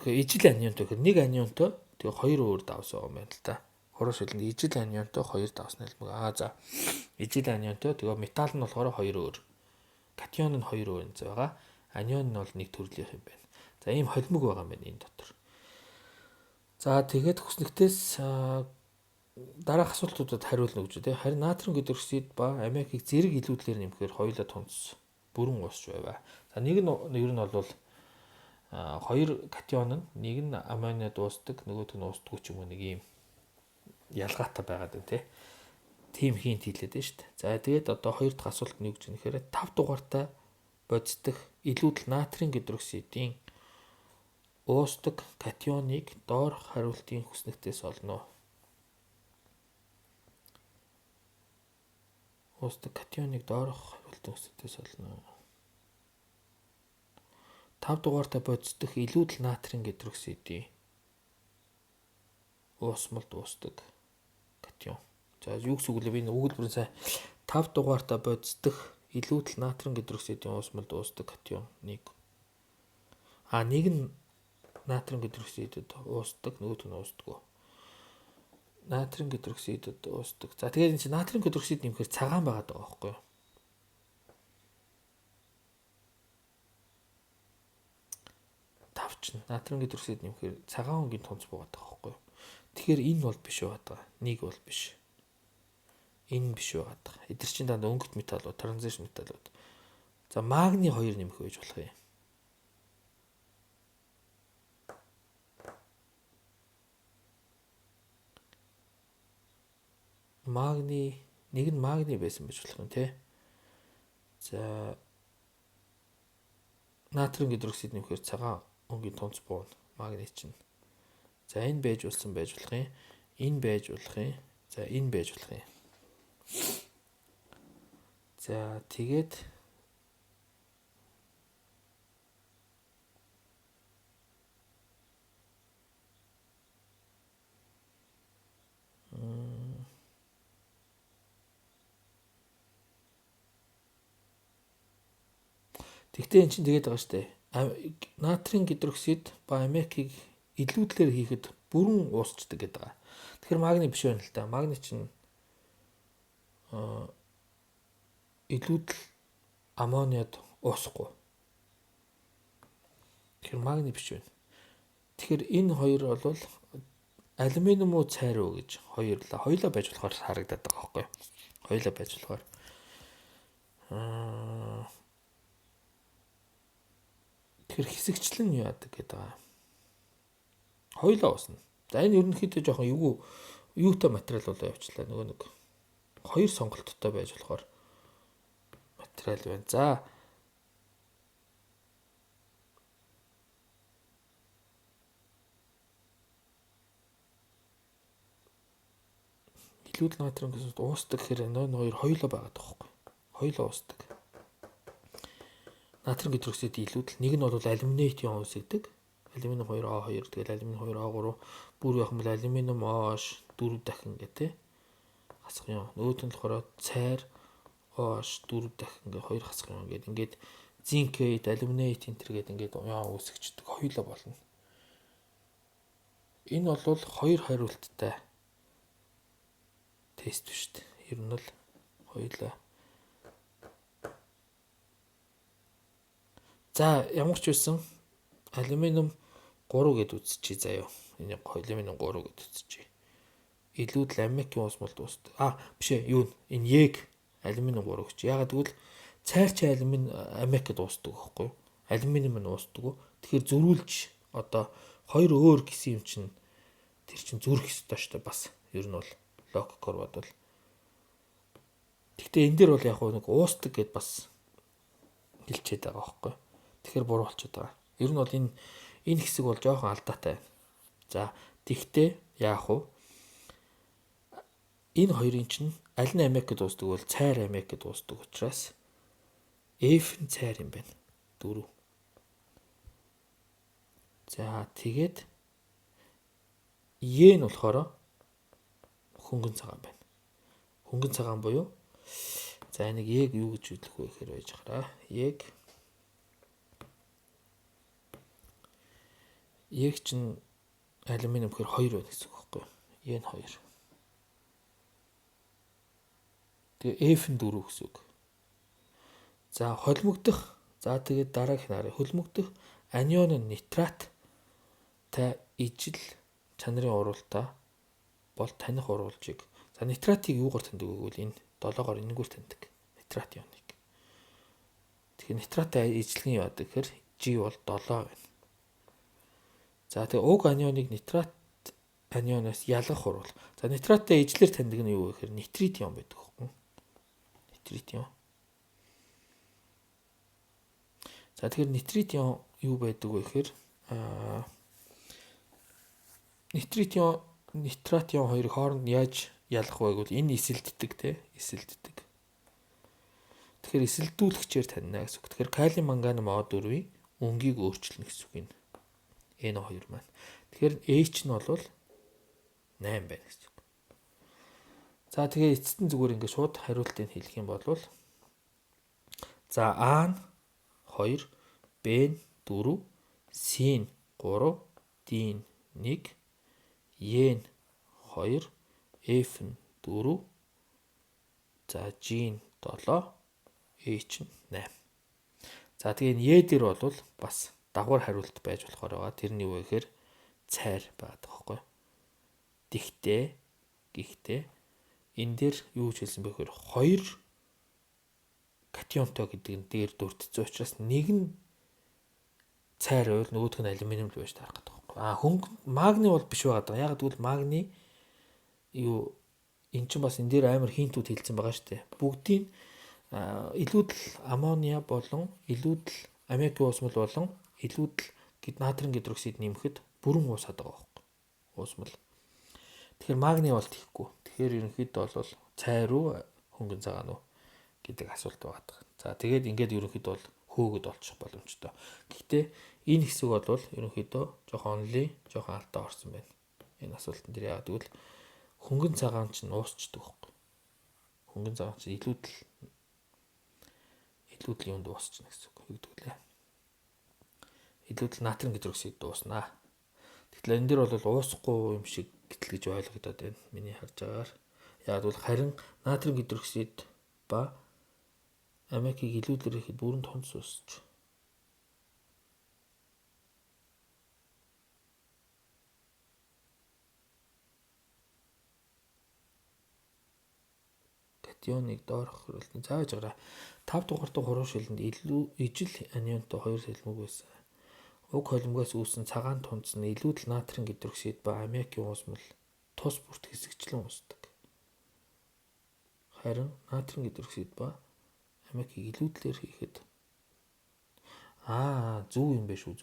ижил анионтой гэхээр нэг анионтой тэгээ 2 өөр давс байгаа юм байна л да. Хуруу шилэнд ижил анионтой 2 давсны холимог. За ижил анионтой тэгээ металл нь болохоор 2 өөр. Катион нь 2 өөр энэ байгаа. Анион нь бол нэг төрлийнх юм байна. За ийм холимог байгаа юм байна энэ дотор. За тэгээд хүснэгтээс дараах асуултуудад хариулна гэж үү. Харин натрийн гидроксид ба аммиакийг зэрэг илүүдлээр нэмэхээр хоёулаа тунц бүрэн уусч байв. За нэг нь ер нь бол 2 катион нь нэг нь аммониад уусдаг, нөгөөх нь уусдаггүй ч юм уу нэг ийм ялгаатай байгаад байна тий. Тим хийнт хэлээд байна шүү дээ. За тэгээд одоо 2 дахь асуулт нь юу гэж нэхээр 5 дугаартай бодисдох илүүдл натрийн гидроксидын уусдаг катионыг доорх хариултын хүснэгтээс олно. Уусдаг катионыг доорх хариултын хүснэгтээс олно. 5 дугаартай бодисдох илүүдл натрийн гидроксидын уусмалд уусдаг катион. За юу гэсэн үг вэ? Энэ өгүүлбэрийн сайн 5 дугаартай бодисдох илүүдл натрийн гидроксидын уусмалд уусдаг катион нэг. Нэг нь натрийн гидроксидэд уусдаг, нөгөөх нь уусдаггүй. Натрийн гидроксидэд уусдаг. За тэгээд энэ чинь натрийн гидроксид нэмэхээр цагаан байгаад байгаа байхгүй юу? Тавч натрийн гидроксид нэмэхээр цагаан өнгийн тунц буугаад байгаа байхгүй юу? Тэгэхээр энэ бол биш байгаад байгаа. Нэг бол биш. Энэ биш байгаад байгаа. Эдгээр чинь дандаа өнгөт металлууд, транзишн металлууд. За магний 2 нэмэх байж болох юм. Магний нэг нь магний байсан байж болох юм тий. За натрийн гидроксид нэмэхээр цагаан өнгийн тунц буuna магний чинь. За энэ байж болсон байж болох юм. Энэ байж болох юм. За энэ байж болох юм. За тэгээд тэгтээ эн чинь тэгээд байгаа шүү дээ. Натрийн гидроксид ба аммиакийг илүүдлээр хийхэд бүрэн уусчдаг гэдэг байгаа. Тэгэхээр магний биш байна л да. Магний чинь илүүдл аммониад уусахгүй. Тэгэхээр магний биш байна. Тэгэхээр энэ хоёр бол алюминиум уу цайр уу гэж хоёулаа байж болохоор харагдаад байгаа байхгүй юу? Хоёулаа байж болохоор тэгэхээр хэсэгчлэн яадаг гэдэг байгаа. Хоёулаа уусна. За энэ ерөнхийдөө жоохон юутай материал болоо явуулчлаа. Нөгөө нэг 2 сонголттой байж болохоор материал байна. За илүүдэл натрийн гидроксид уусдаг гэхээр энэ хоёр хоёулаа байгаа тоххой. Хоёулаа уусдаг. Натрийн гидроксид илүүдэл нэг нь бол алюминат ион үүсгдэг. Алюминиум 2O2 тэгэл алюминиум 2O3 бүр явах юм бол алюминиум OH 4 дахин гэдэг хасах юм. Нөгөөт нь болохоор цайр OH 4 дахин ингээ хоёр хасах юм гэдэг. Ингээд зинкейт, алюминат энэ төр гэдэг ингээд яа үүсгэждэг хоёулаа болно. Энэ бол хоёр хариулттай тест биш үү? Ер нь л хоёулаа. За ямар ч байсан алюминиум 3 гэд үзчихье заяа. Энэ алюминиум 3 гэд үзчихье. Илүүдэл аммиакийн уусмалд дуусдаг. Биш ээ, юу энэ яг алюминиум 3 гэж. Ягаад гэвэл цайрч аммиак гэд дуусдаг байхгүй юу? Алюминиум нь дуустдаг. Тэгэхээр зөрүүлж одоо хоёр өөр гисэн юм чинь тэр чинь зүрх ёстой шүү дээ бас. Ер нь бол лог корвад бол. Гэхдээ энэ дээр бол яг нэг уустдаг гэд бас хэлчихэд байгаа байхгүй юу? Тэгэхээр буруу болчиход байгаа. Ер нь бол энэ хэсэг бол жоохон алдаатай. За тэгтээ яах вэ? Энэ хоёрын чинь аль нь аммиак гэд дуустдаг бол цайр аммиак гэд дуустдаг учраас F нь цайр юм байна. 4. За тэгээд E нь болохоор хөнгөн цагаан байна. Хөнгөн цагаан буюу за энийг яг юу гэж хэлэх вэ гэхээр байж хараа. Яг чинь алюминиум гэхээр 2 байна гэсэн үг байхгүй юу? E нь 2. Тэгээ F нь 4 гэсэн үг. За холимогдох. За тэгээд дараагийнх нь харъя. Холимогдох анион нь нитраттай ижил чанарын уралдаа бол таних урвалжийг. За нитратыг юугаар таньдаг вэ гэвэл энэ 7-оор энэгээр таньдаг. Нитрат ионыг. Тэгэхээр нитраттай ижилхэн яадаг гэхээр G бол 7 байна. За тэгээ уг анионыг нитрат анионоос ялгах урвал. За нитраттай ижлэр таньдаг нь юу вэ гэхээр нитрит ион байдаг хөөхгүй. Нитрит ион. За тэгэхээр нитрит ион юу байдаг вэ гэхээр нитрат ион хоёрыг хооронд нь яаж ялах вэ гэвэл энэ эсэлддэг те эсэлддэг. Тэгэхээр эсэлдүүлэгчээр таньна гэсэн үг. Тэгэхээр калий манган О4-ийн өнгийг өөрчилнө гэсэн үг энэ. N2 маань. Тэгэхээр H нь бол 8 байна гэсэн үг. За тэгээ эцэст нь зүгээр ингээд шууд хариултыг хэлэх юм бол за А нь 2, Б нь 4, С нь 3, Д нь 1, Е нь 2, F нь 4, за G нь 7, H нь 8. За тэгээ энэ Е дээр бол бас дагвар хариулт байж болохоор байгаа. Тэрний юу вэ гэхээр цайр байдаг байхгүй. Гэхдээ энэ дээр юу гэж хэлсэн бэ гэхээр 2 катионтой гэдэг нь дээр дурдсан учраас нэг нь цайр байвал нөгөөх нь алюминиум л байж таарах гэдэг байхгүй. Магний бол биш байгаа. Яг гэвэл магний юу эн чинь бас энэ дээр амар хинтүүд хэлсэн байгаа шүү дээ. Бүгдийн илүүдэл аммониа болон илүүдэл аммиакийн уусмал болон илүүдэл натрийн гидроксид нэмэхэд бүрэн уусаад байгаа байхгүй. Уусмал. Тэгэхээр магний бол тийхгүй. Тэгэхээр ерөнхийдөө бол цайр уу хөнгөн цагаан уу гэдэг асуулт байгаа. За тэгээд ингээд ерөнхийдөө бол хөөгд олчих боломжтой. Гэхдээ энэ хэсэг бол ерөнхийдөө жоохон алдаа орсон байна. Энэ асуултан дээр яагаад гэвэл хөнгөн цагаан чинь уусчдаг байхгүй. Хөнгөн цагаан чинь илүүдэл юунд дуусчихна гэсэн үг хэлдэг. Илүүдэл натрийн гидроксид дууснаа. Тэгэхээр энэ дээр бол уусахгүй юм шиг гэтэл гэж ойлгогдоод байна. Миний харж байгаагаар. Яг бол харин натрийн гидроксид ба аммиакийг илүүдэлээр ихэд бүрэн тонц уусч. Катионыг доорх хөрөлтөнд зааж гараа. 5 дугаартай хуруу шилэнд ижил анионтой 2 сэлмэг байсан. Уг холимгоос үүссэн цагаан тунц нь илүүдэл натрийн гидроксид ба аммиакийн уусмал тус бүрт хэсэгчлэн уусдаг. Харин натрийн гидроксид ба аммиакийг илүүдлээр хийхэд зөв юм биш үү?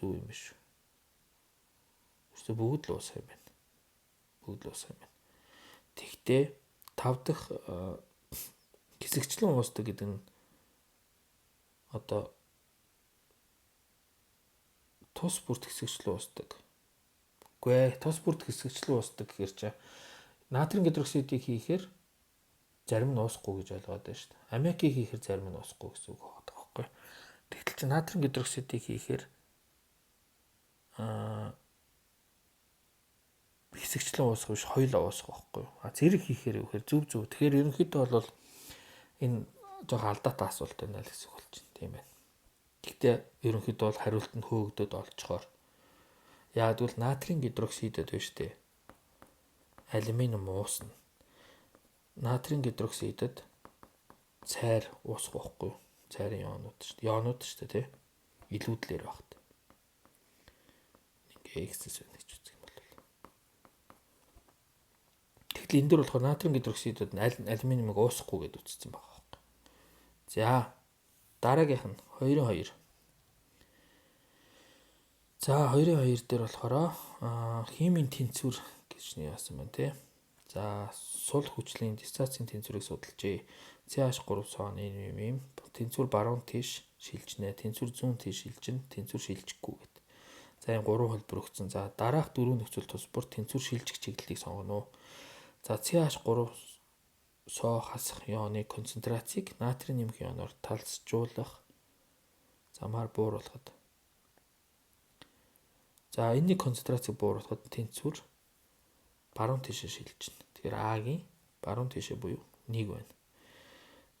Өөртөө бүгд л уусах юм байна. Тэгтээ 5 дахь хэсэгчлэн уусдаг гэдэг нь одоо тус бүрт хэсэгчлэн уусдаг. Үгүй ээ, тус бүрт хэсэгчлэн уусдаг гэхээр чи натрийн гидроксидыг хийхээр зарим нь уусахгүй гэж ойлгоод байна шүү дээ. Аммиакийг хийхээр зарим нь уусахгүй гэсэн үг байна байхгүй. Тэгтэл чи натрийн гидроксидыг хийхээр хэсэгчлэн уусах биш, хоёулаа уусах байхгүй. Зэрэг хийхээр үхээр зөв. Тэгэхээр ерөнхийдөө бол энэ жоохон алдаатай асуулт байна л гэсэн үг болж байна. Тийм байна. Гэхдээ ерөнхийдөө бол хариулт нь хөөгдөд олцохоор яагвал натрийн гидроксидэд байна шүү дээ. Алюминиум уусна. Натрийн гидроксидэд цайр уусах байхгүй. Цайрын ионууд шүү дээ, тий. Илүүдлэр багт. Ингээ X-с байна гэж үзэх юм бол. Тэгэхээр энэ дөр болохоор натрийн гидроксидэд алюминиумыг уусахгүй гэдээ үзсэн байгаа байхгүй. За дараагийнх нь 2-2. За 2-2 дээр болохоор химийн тэнцвэр гэж яасан байна тий. За сул хүчлийн диссоциацийн тэнцвэрийг судалжээ. CH3SO NM тэнцвэр баруун тийш шилжнэ. Тэнцвэр зүүн тийш шилжин, тэнцвэр шилжихгүй гэдэг. За энэ 3 хөлбөр өгсөн. За дараах 4 нөхцөл тус бүр тэнцвэр шилжих чиглэлийг сонгоно. За CH3SO хасах ионы концентрацийг натрийн нэмэх ионоор талсжуулах замаар бууруулахад. За энэний концентрацийг бууруулахад тэнцвэр баруун тийшээ шилжинэ. Тэгэхээр А-гийн баруун тийшээ буюу 1 байна.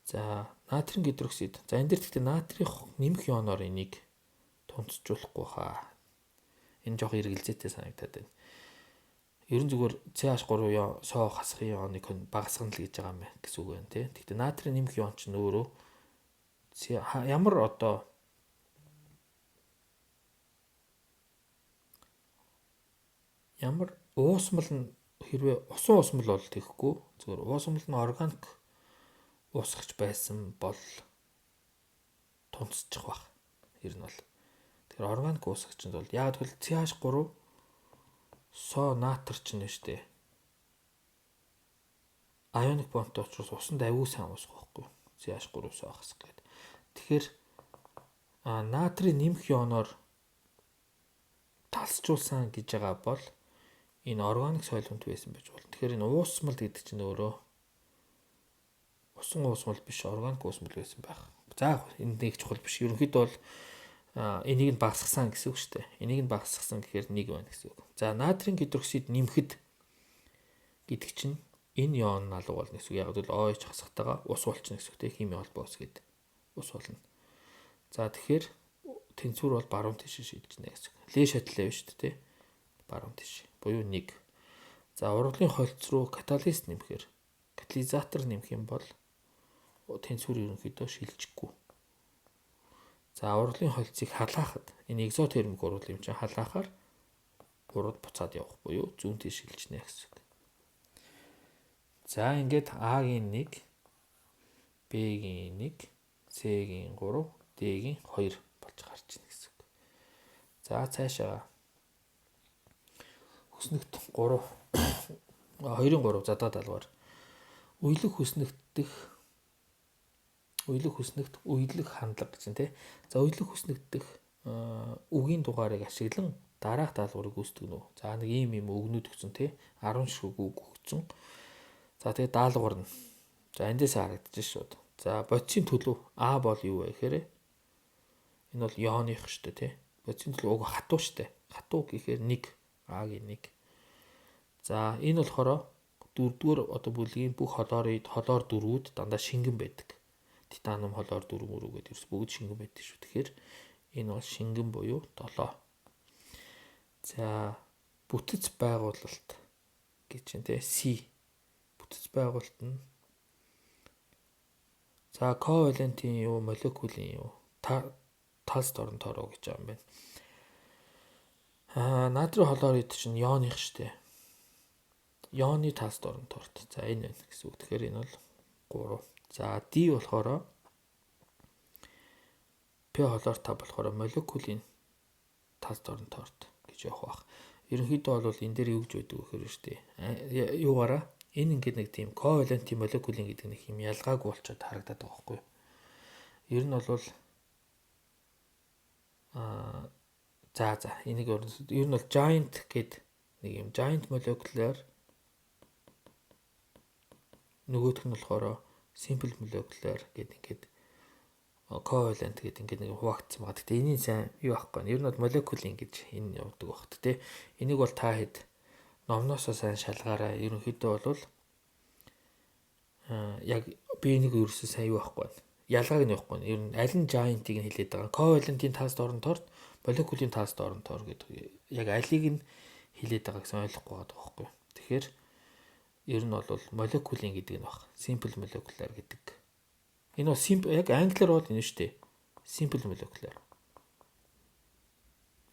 За натрийн гидроксид. За энэ дэр гэхдээ натрийн нэмэх ионоор энийг тунцжуулахгүй хаа. Энэ жоох эргэлзээтэй санагдаад байна. Ерөн зүгээр CH3SO хасах ионыг багасгана л гэж байгаа юм байна гэсэн үг байна тий. Гэхдээ натрийн нэмэх ион ч өөрөө ямар одоо ямар уусмал нь хэрвээ усан уусмал бол тэхгүй зүгээр уусмал нь органик уусгах байсан бол тунцчих бах. Ер нь бол. Тэгэхээр органик уусгагч нь бол яг тэгвэл CH3SO натр ч нэ штэ. Ионик бонтой учраас усанд аюу сайн уусгах байхгүй. CH3SO хасах гэдэг. Тэгэхээр натрийн нэмэх ионоор талсжуулсан гэж байгаа бол энэ органик солиумт байсан байж болно. Тэгэхээр энэ уусмал гэдэг чинь өөрөө усан уусмал биш органик уусмал байсан байх. За энэ нэг чухал биш. Ерөнхийдөө бол энийг нь багасгасан гэсэн үг шүү дээ. Энийг нь багасгасан гэхээр 1 байна гэсэн үг. За натрийн гидроксид нэмэхэд гэдэг чинь энэ ион алга болно гэсэн үг. Яг л OH хасахтайгаа ус болчихно гэсэн үг. Тэ хими холбоос гээд ус болно. За тэгэхээр тэнцвэр бол баруун тийш шилжинэ гэсэн үг. Лээ шатлаа биш шүү дээ. Баруун тийш буюу 1. За урлагийн холц руу каталист нэмэхээр катализатор нэмэх юм бол тэнцвэр ерөнхийдөө шилжихгүй. За урлагийн холцыг халаахад энэ экзотермик урлал юм чинь халаахаар урд буцаад явах буюу зүүн тийш шилжинэ гэсэн үг. За ингээд А-гийн 1, Б-гийн 1, С-гийн 3, D-гийн 2 болж гарч ийн гэсэн үг. За цаашаа хүснэгт 3 2-3 задаа далгаар уйлэг хүснэгт уйлэг хандлага гэж байна те. За уйлэг хүснэгдэх үгийн дугаарыг ашиглан дараах даалгаврыг үүсгэнэ үү. За нэг ийм өгнүүд өгсөн те 10 шиг үг өгсөн. За тэгээ даалгавар нь. За эндээс харагдаж шууд. За бодисын төлөв А бол юу вэ гэхээр энэ бол ионих шүү дээ те. Бодисын төлөв уг хатуу шүү дээ. Хатуу гэхээр 1 А-гийн 1. За энэ болохоор дөрөвдүгээр одоо бүлгийн бүх холоор дөрвүүд дандаа шингэн байдаг. Титаниум холоор дөрөв мөрөөгөөд ерөөс бүгд шингэн байдаг шүү. Тэгэхээр энэ бол шингэн буюу 7. За бүтэц байгуулалт гэж байна те. C. Бүтэц байгуулалт нь за ковалентийн юу молекулын юу талс дорн тороо гэж байгаа юм байна. Натрийн хлорид чинь ионих штэ. Ионы талс дорн торт. За энэ байна гэсэн үг. Тэгэхээр энэ бол 3. За D болохоор P хлор 5 болохоор молекулын талс дорн торт гэж явах бах. Ерөнхийдөө бол энэ дээр юу гэж байдаг вэ гэхээр штэ. Юугаараа Энэ ингээд нэг тийм ковалентийн молекулын гэдэг нэг юм ялгаагүй болчиход харагдаад байгаа байхгүй юу? Ер нь бол энийг ер нь бол giant гэдэг нэг юм giant molecular нөгөөх нь болохоор simple molecular гэдэг ингээд covalent гэдэг ингээд нэг хуваагдсан байгаа. Гэтэ энэний сайн юу аахгүй. Ер нь бол молекулын гэж энэ явдаг багт те. Энийг бол та хэд номноосоо сайн шалгаараа. Ерөнхийдөө бол яг би энийг ерөөсөө сайн юу аахгүй. Ялгааг нь явахгүй. Ер нь аль нь giant-ийг нь хэлээд байгаа. Covalent-ийн тааст оронтоор молекулын тааст оронтоор гэдэг яг алийг нь хэлээд байгаа гэсэн ойлгохгүй байгаа байхгүй. Тэгэхээр ер нь бол молекулын гэдэг нь баг. Simple molecular гэдэг. Энэ бол simple яг англиар бол энэ шүү дээ. Simple molecular.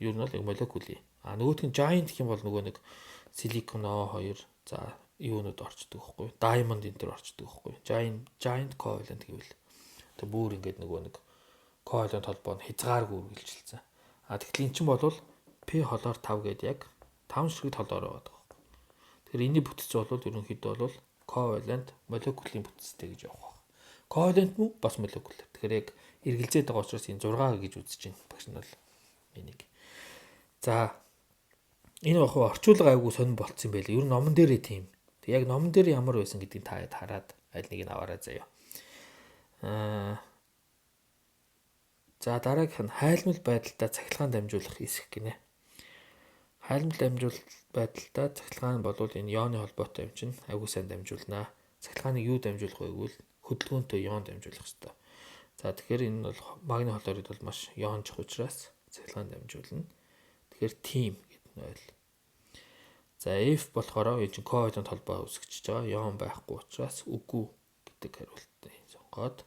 Ер нь бол яг молекулын. Нөгөөх нь giant гэх юм бол нөгөө нэг silicon O2 за юунууд орчдөг байхгүй. Diamond энэ төр орчдөг байхгүй. Giant covalent гэвэл тэг бүр ингээд нөгөө нэг covalent холбоо нь хязгааргүй үргэлжилсэн. Тэгтэл эн чинь бол P холоор 5 гэдэг яг 5 ширхэг толоор байгаа. Тэгэхээр энэний бүтц бол ерөнхийдөө бол covalent молекулын бүтцтэй гэж явах. Covalent мөн бас молекул. Тэгэхээр яг эргэлзээд байгаа учраас энэ 6 гэж үзэж байна. Багш нь бол энийг. За энэ яг орчуулга айгуу сонирн болцсон байлээ. Ер нь номон дээрээ тийм. Тэг яг номон дээр ямар байсан гэдгийг та хараад аль нэг нь аваарай заяа. За дараагийнх нь хайлмал байдалтай цахилгаан дамжуулах эсэх гинэ. Хайлмал дамжуулалт байдалтай цахилгаан бол энэ ионы холбоотой юм чинь айгуу сайн дамжуулнаа. Цахилгааныг юу дамжуулах вэ гэвэл хөдөлгөөнтэй ион дамжуулах хэрэгтэй. За тэгэхээр энэ бол магний хлорид бол маш ионжих учраас цахилгаан дамжуулна. Тэгэхээр тийм гэдэг нь ойл. За F болохоор энэ чинь коvalент холбоо үүсгэж байгаа. Ион байхгүй учраас үгүй гэдэг хариултыг сонгоод.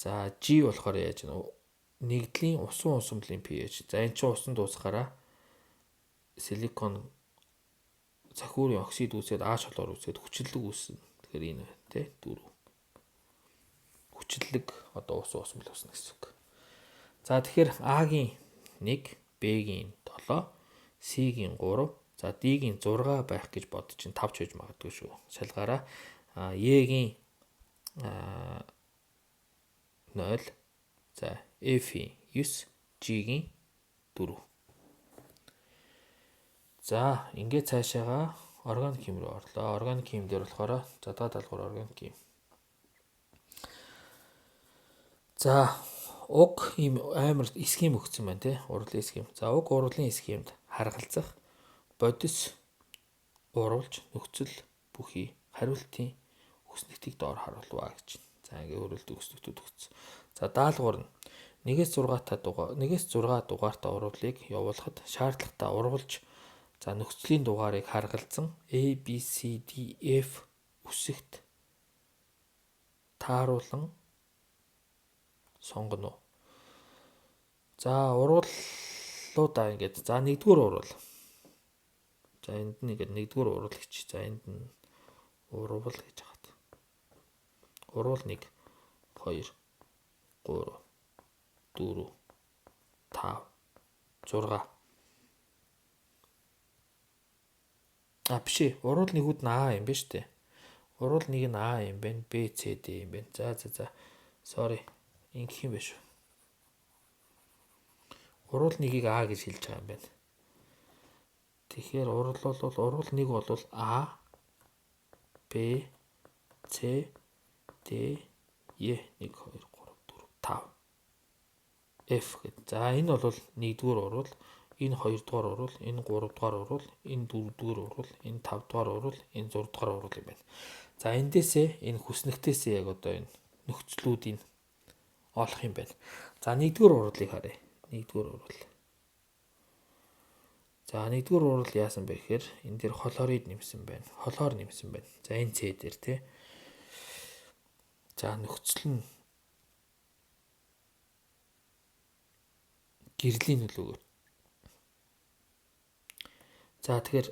За G болохоор яаж вэ? Нэгдлийн усан усамлын pH. За энэ чинь усан дуусахаараа силикон цахиурын оксид үүсээд H холоор үүсээд хүчлэлэг үүснэ. Тэгэхээр энэ тий 4. Хүчлэлэг одоо усан усамл үүснэ гэсэн үг. За тэгэхээр A-гийн 1, B-гийн 7, C-гийн 3, за D-гийн 6 байх гэж бодож чинь 5 ч байж магадгүй шүү. Шалгаараа E-гийн 0, за F-ийн 9, G-гийн 4. За ингээд цаашаага органик хим рүү орлоо. Органик хим дээр болохоор задгаа даалгавар органик хим. За уг ийм амар схем өгсөн байна тий. Урлагийн схем. За уг урлагийн схемд харгалзах бодис уруулж нөхцөл бүхий хариултын өснөгтийг доор харуулваа гэж. За ингээ хөрөлт өснөгтүүд өгсөн. За даалгавар нь 1-6 дугаартай урвалыг явуулахад шаардлагатай урвалж за нөхцөлийн дугаарыг харгалзан A, B, C, D, F үсэгт тааруулан сонгоно. За урваллуудаа ингээд за 1-р урвал. За энд нь ингээд 1-р урвал гэж. За энд нь урвал гэж хаад. Урвал 1 2 3 4 5 6 биш ээ. Урвал нэгүүд нь А юм байна шүү дээ. Урвал нэг нь А юм байна. Б, С, Д юм байна. За. Sorry. Ингэх юм байна шүү. Урвал нэгийг А гэж хэлж байгаа юм байна. Тэгэхээр урвал нэг бол А, Б, С, Д, Е 1 2 3 4 5 F гэдэг. За энэ бол 1-р урвал, энэ 2-р урвал, энэ 3-р урвал, энэ 4-р урвал, энэ 5-р урвал, энэ 6-р урвал юм байна. За эндээсээ энэ хүснэгтээсээ яг одоо энэ нөхцлүүдийг олох юм байна. За 1-р урвалыг харъя. 1-р урвал. За 1-р урвал яасан бэ гэхээр энэ дээр хлорид нэмсэн байна. Хлор нэмсэн байна. За энэ С дээр тий. За нөхцөл нь гэрлийн нөлөөгөөр. За тэгэхээр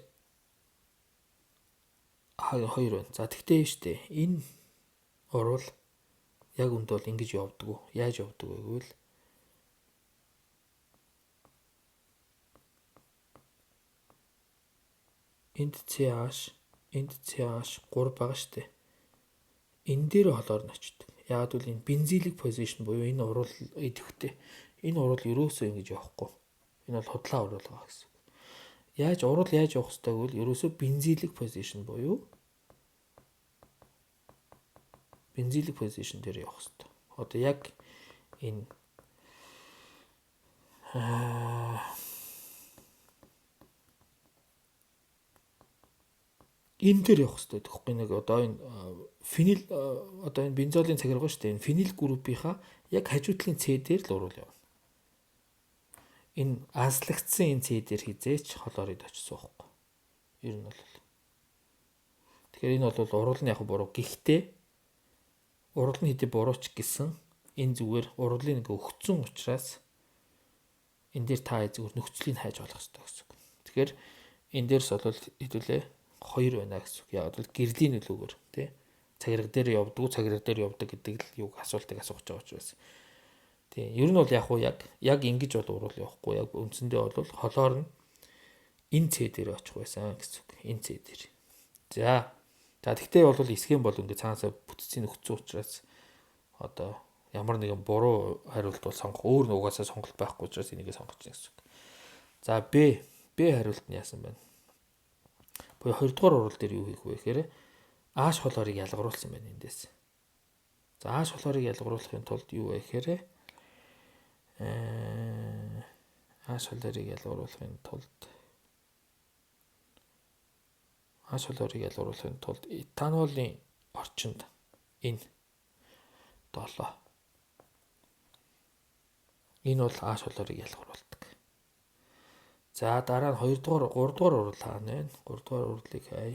2 байна. За тэгтээ юм штэ. Энэ урвал яг үнд бол ингэж явдаг уу? Яаж явдаг вэ гэвэл энд CH Энд CH 3 байгаа шүү дээ. Энэ дээр холоор нь очдог. Яг л энэ бензилик позишн буюу энэ урвал идэвхтэй. Энэ урвал ерөөсөө ингэж явахгүй. Энэ бол худлаа урвал байгаа гэсэн. Урвал яаж явах ёстой гэвэл ерөөсөө бензилик позишн буюу бензилик позишн дээр явах ёстой. Одоо яг энэ энэ дээр явах хэрэгтэй гэхгүй нэг одоо энэ фенил одоо энэ бензолын цагиргаа шүү дээ. Энэ фенил группийнхаа яг хажуудлын C дээр л урвал явна. Энэ азлагдсан энэ C дээр хизээч холоор ид очсон байхгүй. Ер нь бол. Тэгэхээр энэ бол урвал нь яг буруу. Гэхдээ урвал нь хэдий бурууч гэсэн энэ зүгээр урвалын нэг өгцөн учраас энэ дээр та зүгээр нөхцөлийг хайж болох хэрэгтэй гэсэн үг. Тэгэхээр энэ дээрс бол хэдүүлээ 2 байна гэсэн үг. Яг бол гэрлийн нөлөөгөөр тий цагираг дээр явдаг гэдэг л юг асуултыг асууж байгаа учраас. Тий ер нь бол яг ингэж бол урвал явахгүй. Яг үндсэндээ бол холоор нь энэ C дээр очих байсан гэсэн үг. Энэ C дээр. За тэгтээ бол схем бол ингэ цаанасаа бүтцийн нөхцөн учраас одоо ямар нэгэн буруу хариулт бол сонгох өөр нь угаасаа сонголт байхгүй учраас энийгээ сонгож байна гэсэн үг. За Б хариулт нь яасан байна? Буюу 2 дугаар урвал дээр юу хийх вэ гэхээр ааш холоорыг ялгаруулсан байна эндээс. За ааш холоорыг ялгаруулахын тулд юу вэ гэхээр ааш холоорыг ялгаруулахын тулд этанолын орчинд энэ 7. Энэ бол ааш холоорыг ялгаруулдаг. За дараа нь 3 дугаар урвал хаана вэ? 3 дугаар урвалыг хай.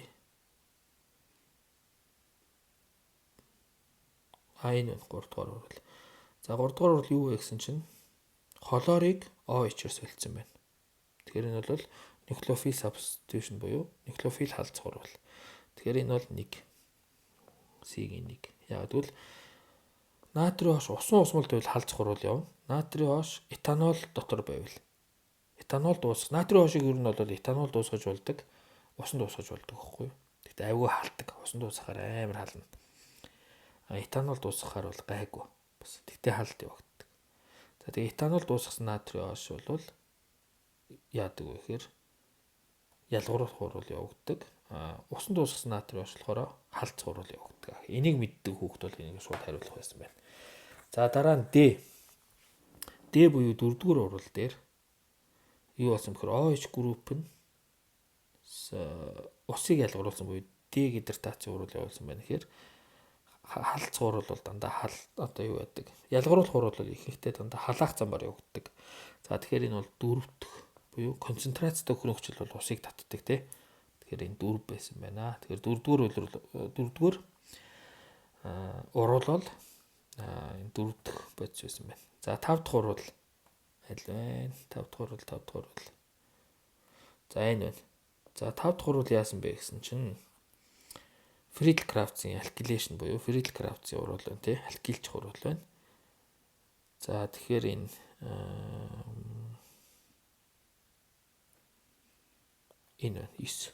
Энэ 3 дугаар урвал. За 3 дугаар урвал юу вэ гэсэн чинь холоорыг OH-оор солилцсон байна. Тэгэхээр энэ бол nucleophile substitution буюу nucleophile халдах урвал. Тэгэхээр энэ бол 1 C-ийн 1. Яг тэгвэл натрийн хоош усан усмалд байвал халдах урвал явна. Натрийн хоош этанол дотор байвал этанол дуусах. Натрийн хоошийг ер нь бол этанол дуусгаж болдог, усан дуусгаж болдог байхгүй юу? Тэгтээ айгүй халдаг. Усан дуусгахаар амар хална. Этанол дуусгахаар бол гайгүй. Бас тэгтээ халт явагддаг. За тэгээ этанол дуусгасан натрийн хоош бол яадаг вэ гэхээр ялгаруулах урвал явагддаг. Усан дуусгасан натрийн хоош болохоор халдах урвал явагддаг. Энийг мэддэг хүүхд бол энийг шууд хариулах байсан байна. За дараа нь D буюу 4 дугаар урвал дээр юу болсон бэхээр OH групп нь усыг ялгаруулсан буюу дегидратаци урвал явуулсан байна. Тэгэхээр халдах урвал бол дандаа одоо юу байдаг? Ялгаруулах урвал бол ихэнхдээ дандаа халаах замаар явагддаг. За тэгэхээр энэ бол 4 дахь буюу концентрацтай хөрөнгөчл бол усыг татдаг тий. Тэгэхээр энэ 4 байсан байна. Тэгэхээр 4 дугаар урвал бол энэ 4 дахь бодис байсан байна. За 5 дахь урвал аль вэ? 5 дахь урвал. За энэ байна. За 5 дахь урвал яасан бэ гэсэн чинь Friedel-Crafts-ийн алкилейшн буюу Friedel-Crafts-ийн урвал байна тий. Алкилчих урвал байна. За тэгэхээр энэ байна 9.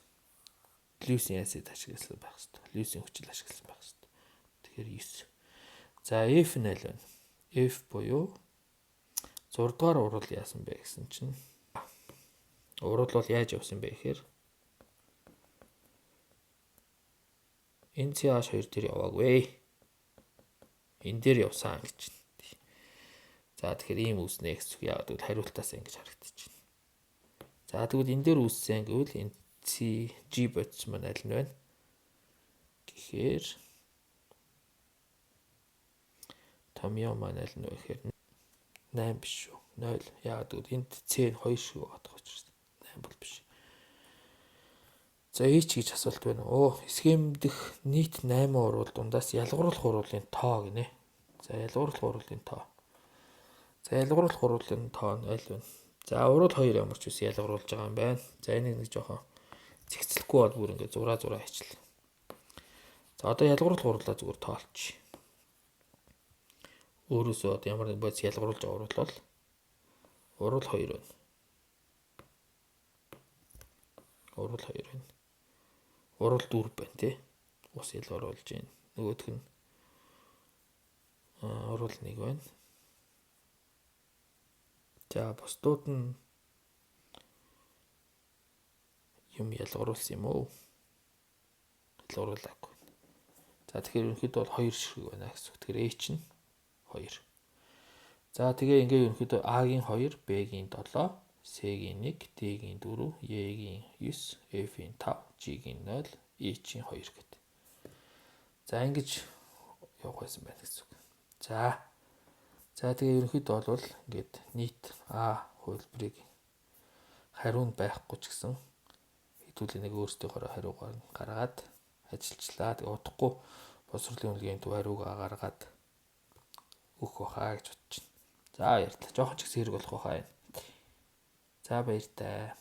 Leucine acid ашигласан байх хэрэгтэй. Leucine хүчил ашигласан байх хэрэгтэй. Тэгэхээр 9. За F нь аль байна? F буюу 6 дугаар урвал яасан бэ гэсэн чинь урвал бол яаж явсан бэ гэхээр энэ CH2 дээр яваагүй. Энэ дээр явсан гэж байна. За тэгэхээр ийм үүснэ гэсэн үг. Яг тэгвэл хариултаас ингэж харагдаж байна. За тэгвэл энэ дээр үүссэн гэвэл энэ G бодис маань аль нь байна? Гэхээр томьёо маань аль нь вэ гэхээр 8 биш шүү. 0. Яг тэгвэл энд C нь 2 шиг байгаа учраас 8 бол биш. За H гэж асуулт байна. Схем дэх нийт 8 урвал дундаас ялгаруулах урвалын тоо гинэ. За ялгаруулах урвалын тоо. За ялгаруулах урвалын тоо нь аль вэ? За урвал 2 ямар ч үс ялгаруулж байгаа юм байна. За энийг нэг жоохон цэгцлэхгүй бол бүр ингээд зураа хийчихлээ. За одоо ялгаруулах урвалаа зүгээр тоолчих. Өөрөөсөө одоо ямар нэг бодис ялгаруулж байгаа урвал бол урвал 2 байна. Урвал урал дүр байна тий. Ус ил оруулж байна. Нөгөөх нь урал нэг байна. За бусдууд нь юм ялгаруулсан юм уу? Ялгаруулаагүй. За тэгэхээр ерөнхийдөө бол 2 ширхэг байна гэсэн үг. Тэгэхээр H нь 2. За тэгээ ингээ ерөнхийдөө A-гийн 2, B-гийн 7, C-гийн 1, D-гийн 4, E-гийн 9, F-ийн 5, G-ийн 0, H-ийн 2 гэдэг. За ингэж явах байсан байна гэсэн үг. За тэгээ ерөнхийдөө бол ингээд нийт А хувилбарыг хариу нь байхгүй ч гэсэн хэдүүлээ нэг өөрсдийнхөө хариугаар нь гаргаад ажиллажлаа. Тэгээ удахгүй боловсролын үнэлгээний төв хариугаа гаргаад өгөх бахаа гэж бодож байна. За баярлалаа. Жохон ч гэсэн хэрэг болох бахаа. За баяртай.